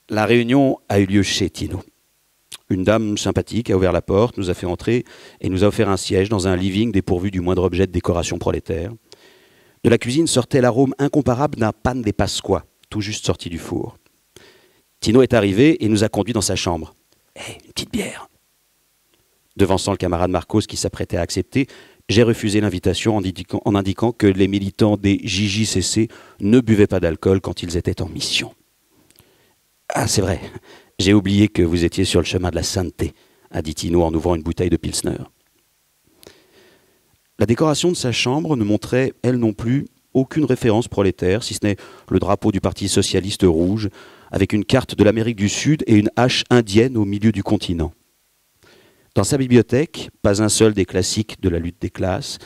[SPEAKER 3] La réunion a eu lieu chez Tino. Une dame sympathique a ouvert la porte, nous a fait entrer et nous a offert un siège dans un living dépourvu du moindre objet de décoration prolétaire. De la cuisine sortait l'arôme incomparable d'un pan de Pasqua, tout juste sorti du four. Tino est arrivé et nous a conduits dans sa chambre. Une petite bière. Devançant le camarade Marcos qui s'apprêtait à accepter, j'ai refusé l'invitation en indiquant que les militants des JJCC ne buvaient pas d'alcool quand ils étaient en mission. Ah, c'est vrai. J'ai oublié que vous étiez sur le chemin de la sainteté, a dit Tino en ouvrant une bouteille de Pilsner. La décoration de sa chambre ne montrait, elle non plus, aucune référence prolétaire, si ce n'est le drapeau du Parti socialiste rouge, avec une carte de l'Amérique du Sud et une hache indienne au milieu du continent. Dans sa bibliothèque, pas un seul des classiques de la lutte des classes,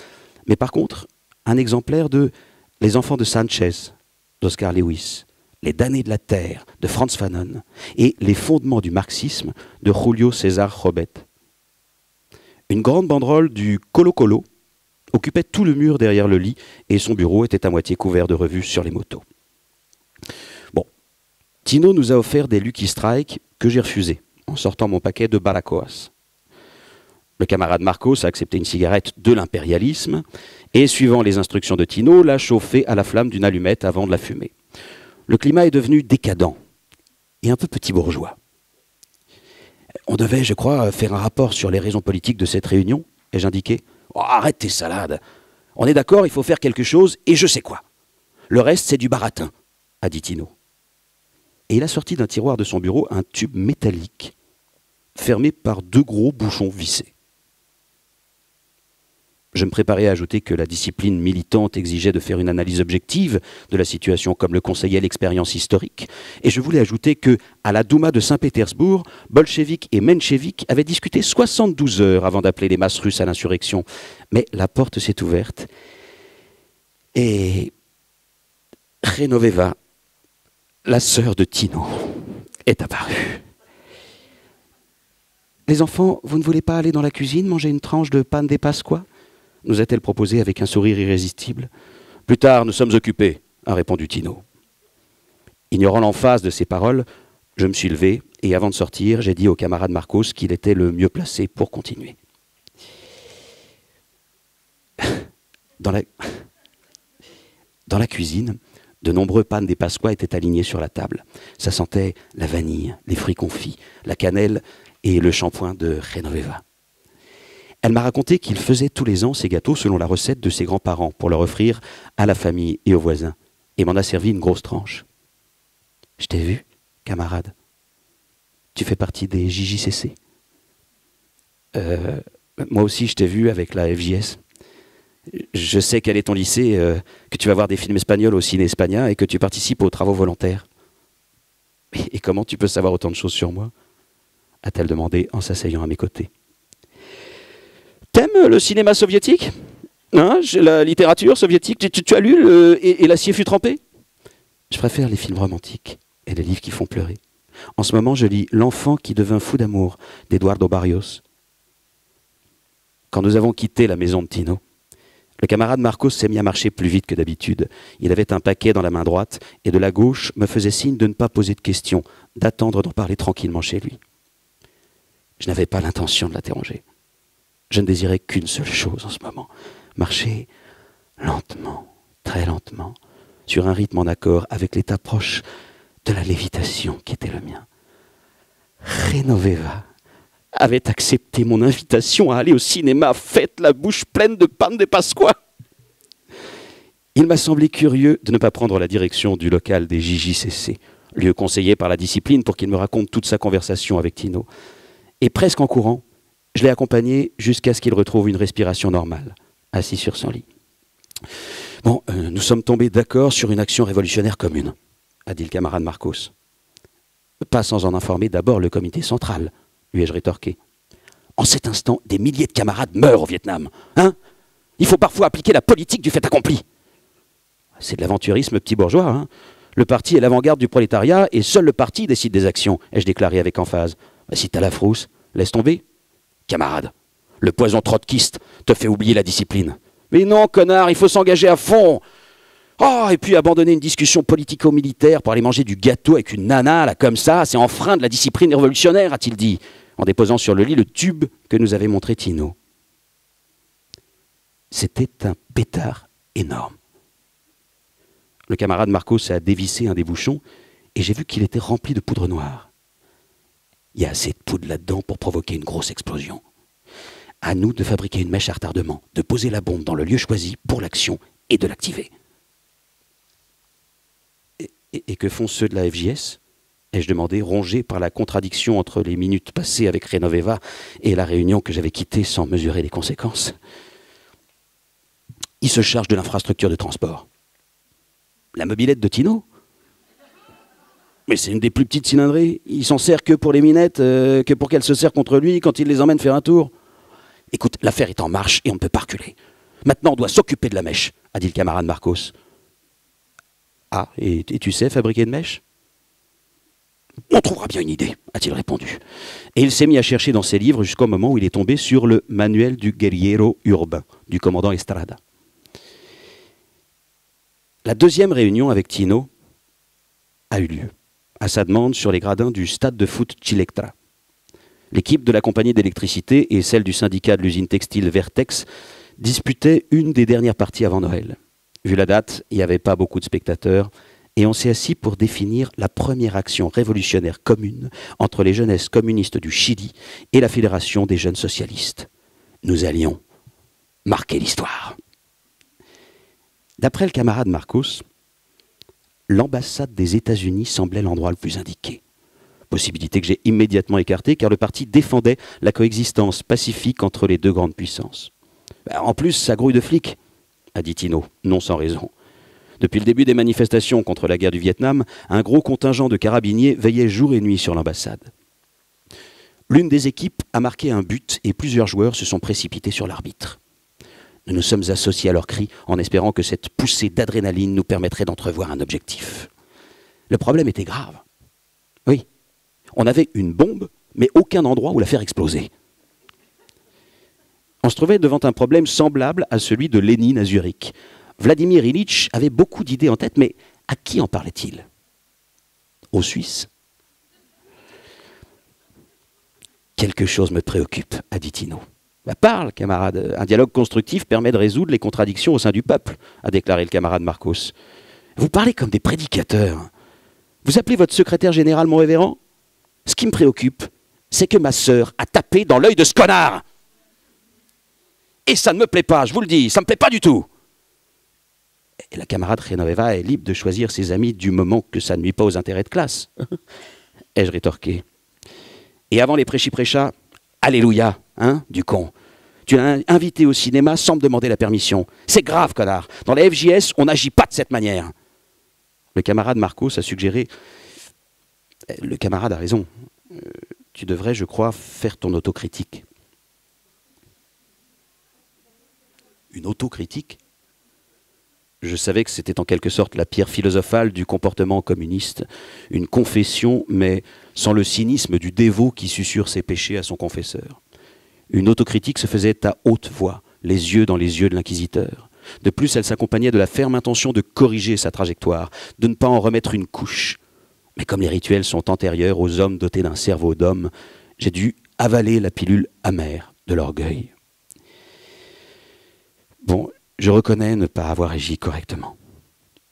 [SPEAKER 3] mais par contre, un exemplaire de Les enfants de Sanchez, d'Oscar Lewis, Les damnés de la terre, de Franz Fanon, et Les fondements du marxisme, de Julio César Robet. Une grande banderole du Colo Colo occupait tout le mur derrière le lit, et son bureau était à moitié couvert de revues sur les motos. Bon, Tino nous a offert des Lucky Strike que j'ai refusés, en sortant mon paquet de Baracoas. Le camarade Marcos a accepté une cigarette de l'impérialisme, et suivant les instructions de Tino, l'a chauffée à la flamme d'une allumette avant de la fumer. Le climat est devenu décadent et un peu petit bourgeois. On devait, je crois, faire un rapport sur les raisons politiques de cette réunion, ai-je indiqué. Oh, arrête tes salades. On est d'accord, il faut faire quelque chose et je sais quoi. Le reste, c'est du baratin, a dit Tino. Et il a sorti d'un tiroir de son bureau un tube métallique fermé par 2 gros bouchons vissés. Je me préparais à ajouter que la discipline militante exigeait de faire une analyse objective de la situation comme le conseillait l'expérience historique, et je voulais ajouter que, à la Douma de Saint-Pétersbourg, bolcheviks et mencheviks avaient discuté 72 heures avant d'appeler les masses russes à l'insurrection. Mais la porte s'est ouverte, et Genoveva, la sœur de Tino, est apparue. « Les enfants, vous ne voulez pas aller dans la cuisine manger une tranche de pan de Pasqua ?» nous a-t-elle proposé avec un sourire irrésistible. « Plus tard, nous sommes occupés », a répondu Tino. Ignorant l'emphase de ces paroles, je me suis levé et avant de sortir, j'ai dit au camarade Marcos qu'il était le mieux placé pour continuer. Dans la cuisine, de nombreux panes des Pasqua étaient alignés sur la table. Ça sentait la vanille, les fruits confits, la cannelle et le shampoing de Genoveva. Elle m'a raconté qu'il faisait tous les ans ces gâteaux selon la recette de ses grands-parents pour leur offrir à la famille et aux voisins, et m'en a servi une grosse tranche. Je t'ai vu, camarade. Tu fais partie des JJCC. Moi aussi, je t'ai vu avec la FJS. Je sais quel est ton lycée, que tu vas voir des films espagnols au ciné espagnol et que tu participes aux travaux volontaires. Et comment tu peux savoir autant de choses sur moi ? A-t-elle demandé en s'asseyant à mes côtés. T'aimes le cinéma soviétique ? Hein, la littérature soviétique ? Tu as lu et l'acier fut trempé ? Je préfère les films romantiques et les livres qui font pleurer. En ce moment, je lis L'enfant qui devint fou d'amour d'Eduardo Barrios. Quand nous avons quitté la maison de Tino, le camarade Marcos s'est mis à marcher plus vite que d'habitude. Il avait un paquet dans la main droite et de la gauche me faisait signe de ne pas poser de questions, d'attendre d'en parler tranquillement chez lui. Je n'avais pas l'intention de l'interroger. Je ne désirais qu'une seule chose en ce moment, marcher lentement, très lentement, sur un rythme en accord avec l'état proche de la lévitation qui était le mien. Genoveva avait accepté mon invitation à aller au cinéma, faite la bouche pleine de panes de Pasqua. Il m'a semblé curieux de ne pas prendre la direction du local des JJCC, lieu conseillé par la discipline pour qu'il me raconte toute sa conversation avec Tino. Et presque en courant, je l'ai accompagné jusqu'à ce qu'il retrouve une respiration normale, assis sur son lit. Bon, nous sommes tombés d'accord sur une action révolutionnaire commune, a dit le camarade Marcos. Pas sans en informer d'abord le comité central, lui ai-je rétorqué. En cet instant, des milliers de camarades meurent au Vietnam. Hein ? Il faut parfois appliquer la politique du fait accompli. C'est de l'aventurisme petit bourgeois. Hein ? Le parti est l'avant-garde du prolétariat et seul le parti décide des actions, ai-je déclaré avec emphase. Si t'as la frousse, laisse tomber. Camarade, le poison trotskiste te fait oublier la discipline. Mais non, connard, il faut s'engager à fond. Oh, et puis abandonner une discussion politico-militaire pour aller manger du gâteau avec une nana, là, comme ça, c'est enfreindre la discipline révolutionnaire, a-t-il dit, en déposant sur le lit le tube que nous avait montré Tino. C'était un pétard énorme. Le camarade Marcos a dévissé un des bouchons et j'ai vu qu'il était rempli de poudre noire. Il y a assez de poudre là-dedans pour provoquer une grosse explosion. À nous de fabriquer une mèche à retardement, de poser la bombe dans le lieu choisi pour l'action et de l'activer. Et que font ceux de la FJS ? Ai-je demandé, rongé par la contradiction entre les minutes passées avec Genoveva et la réunion que j'avais quittée sans mesurer les conséquences. Ils se chargent de l'infrastructure de transport. La mobilette de Tino ? Mais c'est une des plus petites cylindrées. Il s'en sert que pour les minettes, que pour qu'elles se serrent contre lui quand il les emmène faire un tour. Écoute, l'affaire est en marche et on ne peut pas reculer. Maintenant, on doit s'occuper de la mèche, a dit le camarade Marcos. Ah, et tu sais fabriquer une mèche ? On trouvera bien une idée, a-t-il répondu. Et il s'est mis à chercher dans ses livres jusqu'au moment où il est tombé sur le manuel du guerriero urbain, du commandant Estrada. La deuxième réunion avec Tino a eu lieu, à sa demande sur les gradins du stade de foot Chilectra. L'équipe de la compagnie d'électricité et celle du syndicat de l'usine textile Vertex disputaient une des dernières parties avant Noël. Vu la date, il n'y avait pas beaucoup de spectateurs et on s'est assis pour définir la première action révolutionnaire commune entre les jeunesses communistes du Chili et la Fédération des jeunes socialistes. Nous allions marquer l'histoire. D'après le camarade Marcos, l'ambassade des États-Unis semblait l'endroit le plus indiqué. Possibilité que j'ai immédiatement écartée car le parti défendait la coexistence pacifique entre les deux grandes puissances. En plus, ça grouille de flics, a dit Tino, non sans raison. Depuis le début des manifestations contre la guerre du Vietnam, un gros contingent de carabiniers veillait jour et nuit sur l'ambassade. L'une des équipes a marqué un but et plusieurs joueurs se sont précipités sur l'arbitre. Nous nous sommes associés à leurs cris en espérant que cette poussée d'adrénaline nous permettrait d'entrevoir un objectif. Le problème était grave. Oui, on avait une bombe, mais aucun endroit où la faire exploser. On se trouvait devant un problème semblable à celui de Lénine à Zurich. Vladimir Ilitch avait beaucoup d'idées en tête, mais à qui en parlait-il ? Aux Suisses ? Quelque chose me préoccupe, a dit Tino. Bah, parle, camarade. Un dialogue constructif permet de résoudre les contradictions au sein du peuple, a déclaré le camarade Marcos. Vous parlez comme des prédicateurs. Vous appelez votre secrétaire général mon révérend? Ce qui me préoccupe, c'est que ma sœur a tapé dans l'œil de ce connard. Et ça ne me plaît pas, je vous le dis, ça ne me plaît pas du tout. Et la camarade Genoveva est libre de choisir ses amis du moment que ça ne nuit pas aux intérêts de classe. Ai-je rétorqué. Et avant les prêchis-prêchats, alléluia, hein, du con. Tu l'as invité au cinéma sans me demander la permission. C'est grave, connard. Dans la FJS, on n'agit pas de cette manière. Le camarade Marcos a suggéré... Le camarade a raison. Tu devrais, je crois, faire ton autocritique. Une autocritique? Je savais que c'était en quelque sorte la pierre philosophale du comportement communiste, une confession, mais sans le cynisme du dévot qui susurre ses péchés à son confesseur. Une autocritique se faisait à haute voix, les yeux dans les yeux de l'inquisiteur. De plus, elle s'accompagnait de la ferme intention de corriger sa trajectoire, de ne pas en remettre une couche. Mais comme les rituels sont antérieurs aux hommes dotés d'un cerveau d'homme, j'ai dû avaler la pilule amère de l'orgueil. Bon, je reconnais ne pas avoir agi correctement.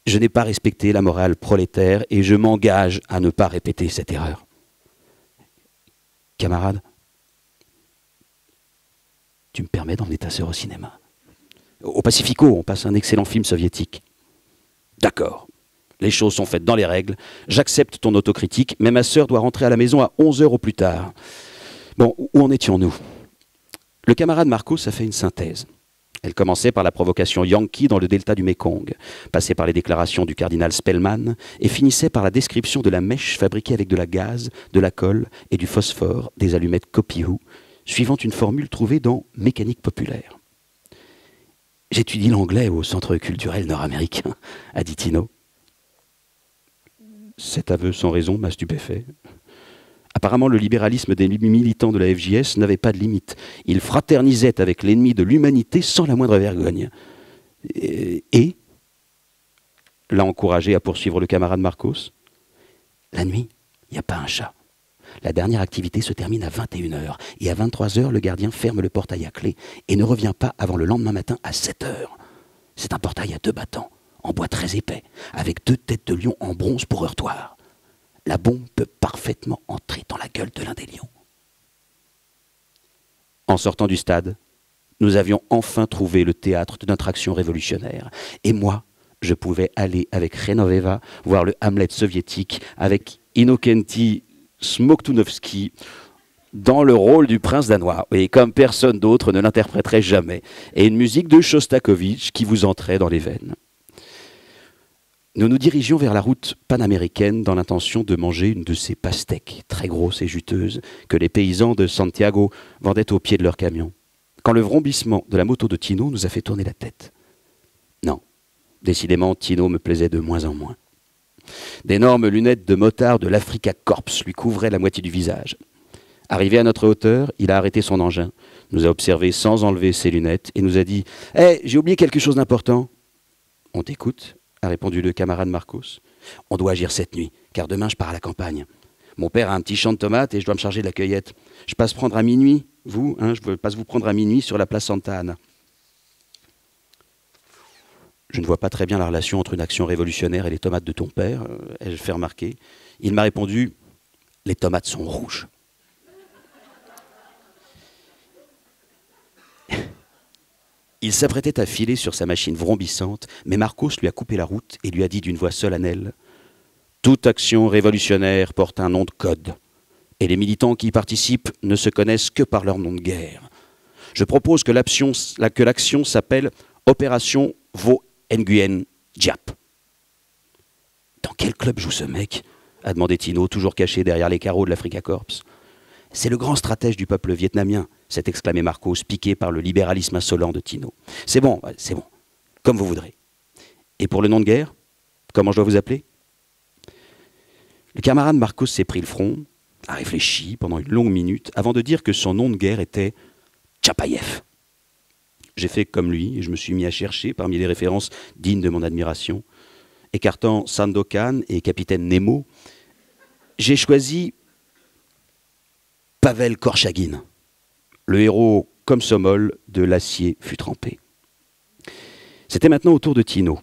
[SPEAKER 3] Je n'ai pas respecté la morale prolétaire et je m'engage à ne pas répéter cette erreur. Camarade, tu me permets d'emmener ta sœur au cinéma? Au Pacifico, on passe un excellent film soviétique. D'accord. Les choses sont faites dans les règles. J'accepte ton autocritique, mais ma sœur doit rentrer à la maison à 11h au plus tard. Bon, où en étions-nous? Le camarade Marcos a fait une synthèse. Elle commençait par la provocation yankee dans le delta du Mékong, passait par les déclarations du cardinal Spellman et finissait par la description de la mèche fabriquée avec de la gaz, de la colle et du phosphore des allumettes Copihue, suivant une formule trouvée dans Mécanique populaire. « J'étudie l'anglais au Centre culturel nord-américain », a dit Tino. Cet aveu sans raison m'a stupéfait. Apparemment, le libéralisme des militants de la FJS n'avait pas de limite. Ils fraternisaient avec l'ennemi de l'humanité sans la moindre vergogne. Et l'a encouragé à poursuivre le camarade Marcos. La nuit, il n'y a pas un chat. La dernière activité se termine à 21h. Et à 23h, le gardien ferme le portail à clé et ne revient pas avant le lendemain matin à 7h. C'est un portail à 2 battants, en bois très épais, avec 2 têtes de lion en bronze pour heurtoir. La bombe peut parfaitement entrer dans la gueule de l'un des lions. En sortant du stade, nous avions enfin trouvé le théâtre de notre action révolutionnaire. Et moi, je pouvais aller avec Genoveva voir le Hamlet soviétique avec Innokenti Smoktunovsky dans le rôle du prince danois. Et comme personne d'autre ne l'interpréterait jamais. Et une musique de Shostakovich qui vous entrait dans les veines. Nous nous dirigions vers la route panaméricaine dans l'intention de manger une de ces pastèques très grosses et juteuses que les paysans de Santiago vendaient au pied de leur camion. Quand le vrombissement de la moto de Tino nous a fait tourner la tête. Non, décidément, Tino me plaisait de moins en moins. D'énormes lunettes de motard de l'Africa Corps lui couvraient la moitié du visage. Arrivé à notre hauteur, il a arrêté son engin, nous a observé sans enlever ses lunettes et nous a dit « Hé, j'ai oublié quelque chose d'important. » « On t'écoute ?» a répondu le camarade Marcos. « On doit agir cette nuit, car demain je pars à la campagne. Mon père a un petit champ de tomates et je dois me charger de la cueillette. Je passe prendre à minuit, vous, hein, je passe vous prendre à minuit sur la place Santa Ana. » Je ne vois pas très bien la relation entre une action révolutionnaire et les tomates de ton père, ai-je fait remarquer. Il m'a répondu « Les tomates sont rouges. » Il s'apprêtait à filer sur sa machine vrombissante, mais Marcos lui a coupé la route et lui a dit d'une voix solennelle « Toute action révolutionnaire porte un nom de code, et les militants qui y participent ne se connaissent que par leur nom de guerre. Je propose que l'action s'appelle Opération Vo Nguyen Diap. » « Dans quel club joue ce mec ?» a demandé Tino, toujours caché derrière les carreaux de l'Africa Corps. « C'est le grand stratège du peuple vietnamien », s'est exclamé Marcos, piqué par le libéralisme insolent de Tino. « C'est bon, comme vous voudrez. Et pour le nom de guerre, comment je dois vous appeler ?» Le camarade Marcos s'est pris le front, a réfléchi pendant une longue minute, avant de dire que son nom de guerre était Tchapaïev. J'ai fait comme lui, et je me suis mis à chercher parmi les références dignes de mon admiration. Écartant Sandokan et Capitaine Nemo, j'ai choisi Pavel Korchagin, le héros comme Somol, de l'acier fut trempé. C'était maintenant au tour de Tino.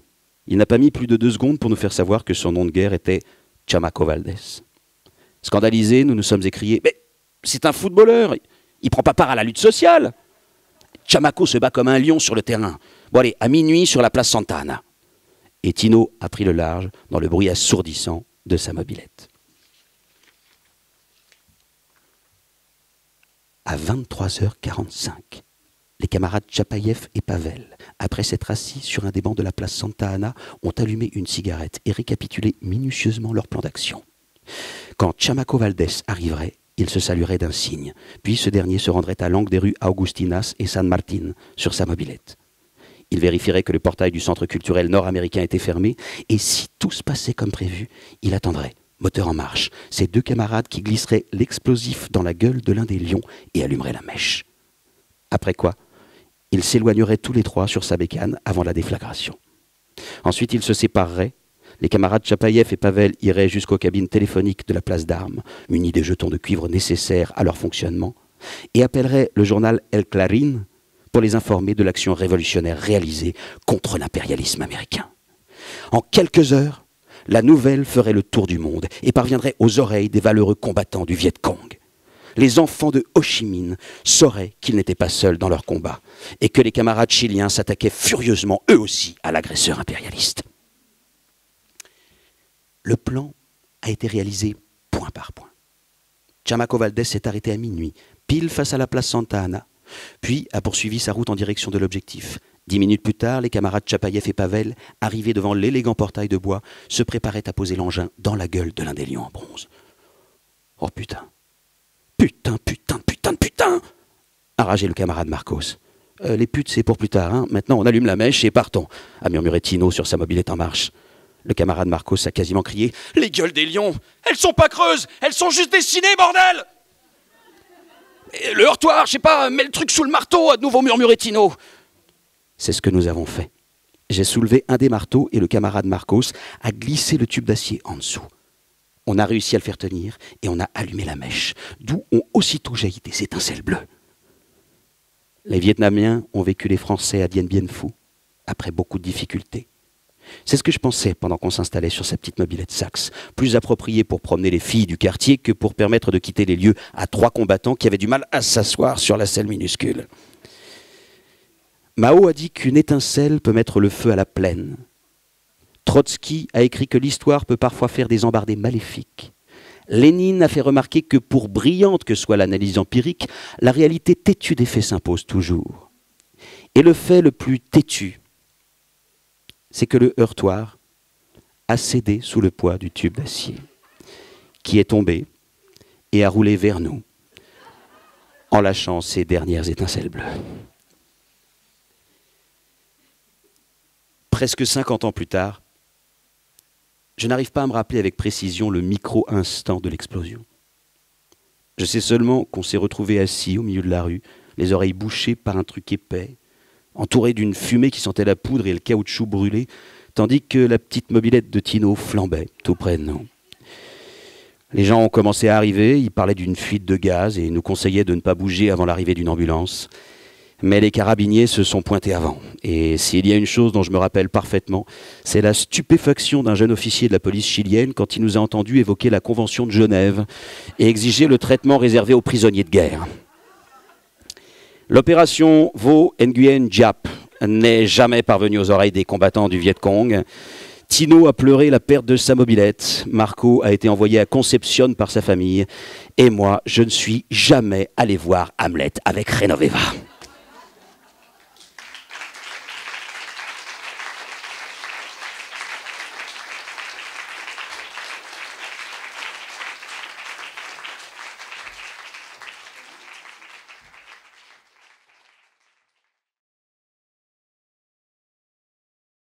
[SPEAKER 3] Il n'a pas mis plus de 2 secondes pour nous faire savoir que son nom de guerre était Chamaco Valdés. Scandalisés, nous nous sommes écriés « Mais c'est un footballeur, il ne prend pas part à la lutte sociale !» Chamaco se bat comme un lion sur le terrain. Bon allez, à minuit sur la place Santa Ana. Et Tino a pris le large dans le bruit assourdissant de sa mobilette. À 23h45, les camarades Tchapaïev et Pavel, après s'être assis sur un des bancs de la place Santa Ana, ont allumé une cigarette et récapitulé minutieusement leur plan d'action. Quand Chamaco Valdés arriverait, il se saluerait d'un signe, puis ce dernier se rendrait à l'angle des rues Augustinas et San Martín sur sa mobilette. Il vérifierait que le portail du centre culturel nord-américain était fermé, et si tout se passait comme prévu, il attendrait, moteur en marche, ses 2 camarades qui glisseraient l'explosif dans la gueule de l'un des lions et allumeraient la mèche. Après quoi, ils s'éloigneraient tous les 3 sur sa bécane avant la déflagration. Ensuite, ils se sépareraient. Les camarades Tchapaïev et Pavel iraient jusqu'aux cabines téléphoniques de la place d'Armes, munis des jetons de cuivre nécessaires à leur fonctionnement, et appelleraient le journal El Clarín pour les informer de l'action révolutionnaire réalisée contre l'impérialisme américain. En quelques heures, la nouvelle ferait le tour du monde et parviendrait aux oreilles des valeureux combattants du Viet Cong. Les enfants de Ho Chi Minh sauraient qu'ils n'étaient pas seuls dans leur combat et que les camarades chiliens s'attaquaient furieusement eux aussi à l'agresseur impérialiste. Le plan a été réalisé point par point. Chamaco Valdés s'est arrêté à minuit, pile face à la place Santa Ana, puis a poursuivi sa route en direction de l'objectif. 10 minutes plus tard, les camarades Tchapaïev et Pavel, arrivés devant l'élégant portail de bois, se préparaient à poser l'engin dans la gueule de l'un des lions en bronze. « Oh putain ! Putain, putain, putain, putain !» a ragé le camarade Marcos. « Les putes, c'est pour plus tard, hein. Maintenant, on allume la mèche et partons !» a murmuré Tino sur sa mobilette en marche. Le camarade Marcos a quasiment crié « Les gueules des lions, elles sont pas creuses, elles sont juste dessinées, bordel !» « Le heurtoir, je sais pas, mets le truc sous le marteau !» a de nouveau murmuré Tino. C'est ce que nous avons fait. J'ai soulevé un des marteaux et le camarade Marcos a glissé le tube d'acier en dessous. On a réussi à le faire tenir et on a allumé la mèche, d'où ont aussitôt jailli des étincelles bleues. Les Vietnamiens ont vécu les Français à Dien Bien Phu, après beaucoup de difficultés. C'est ce que je pensais pendant qu'on s'installait sur sa petite mobilette Saxe, plus appropriée pour promener les filles du quartier que pour permettre de quitter les lieux à 3 combattants qui avaient du mal à s'asseoir sur la selle minuscule. Mao a dit qu'une étincelle peut mettre le feu à la plaine. Trotsky a écrit que l'histoire peut parfois faire des embardées maléfiques. Lénine a fait remarquer que pour brillante que soit l'analyse empirique, la réalité têtue des faits s'impose toujours. Et le fait le plus têtu, c'est que le heurtoir a cédé sous le poids du tube d'acier, qui est tombé et a roulé vers nous, en lâchant ses dernières étincelles bleues. Presque 50 ans plus tard, je n'arrive pas à me rappeler avec précision le micro-instant de l'explosion. Je sais seulement qu'on s'est retrouvé assis au milieu de la rue, les oreilles bouchées par un truc épais, entouré d'une fumée qui sentait la poudre et le caoutchouc brûlé, tandis que la petite mobilette de Tino flambait tout près de nous. Les gens ont commencé à arriver, ils parlaient d'une fuite de gaz et nous conseillaient de ne pas bouger avant l'arrivée d'une ambulance. Mais les carabiniers se sont pointés avant. Et s'il y a une chose dont je me rappelle parfaitement, c'est la stupéfaction d'un jeune officier de la police chilienne quand il nous a entendus évoquer la Convention de Genève et exiger le traitement réservé aux prisonniers de guerre. L'opération Vo Nguyen Diap n'est jamais parvenue aux oreilles des combattants du Viet Cong. Tino a pleuré la perte de sa mobilette, Marco a été envoyé à Concepción par sa famille, et moi, je ne suis jamais allé voir Hamlet avec Genoveva.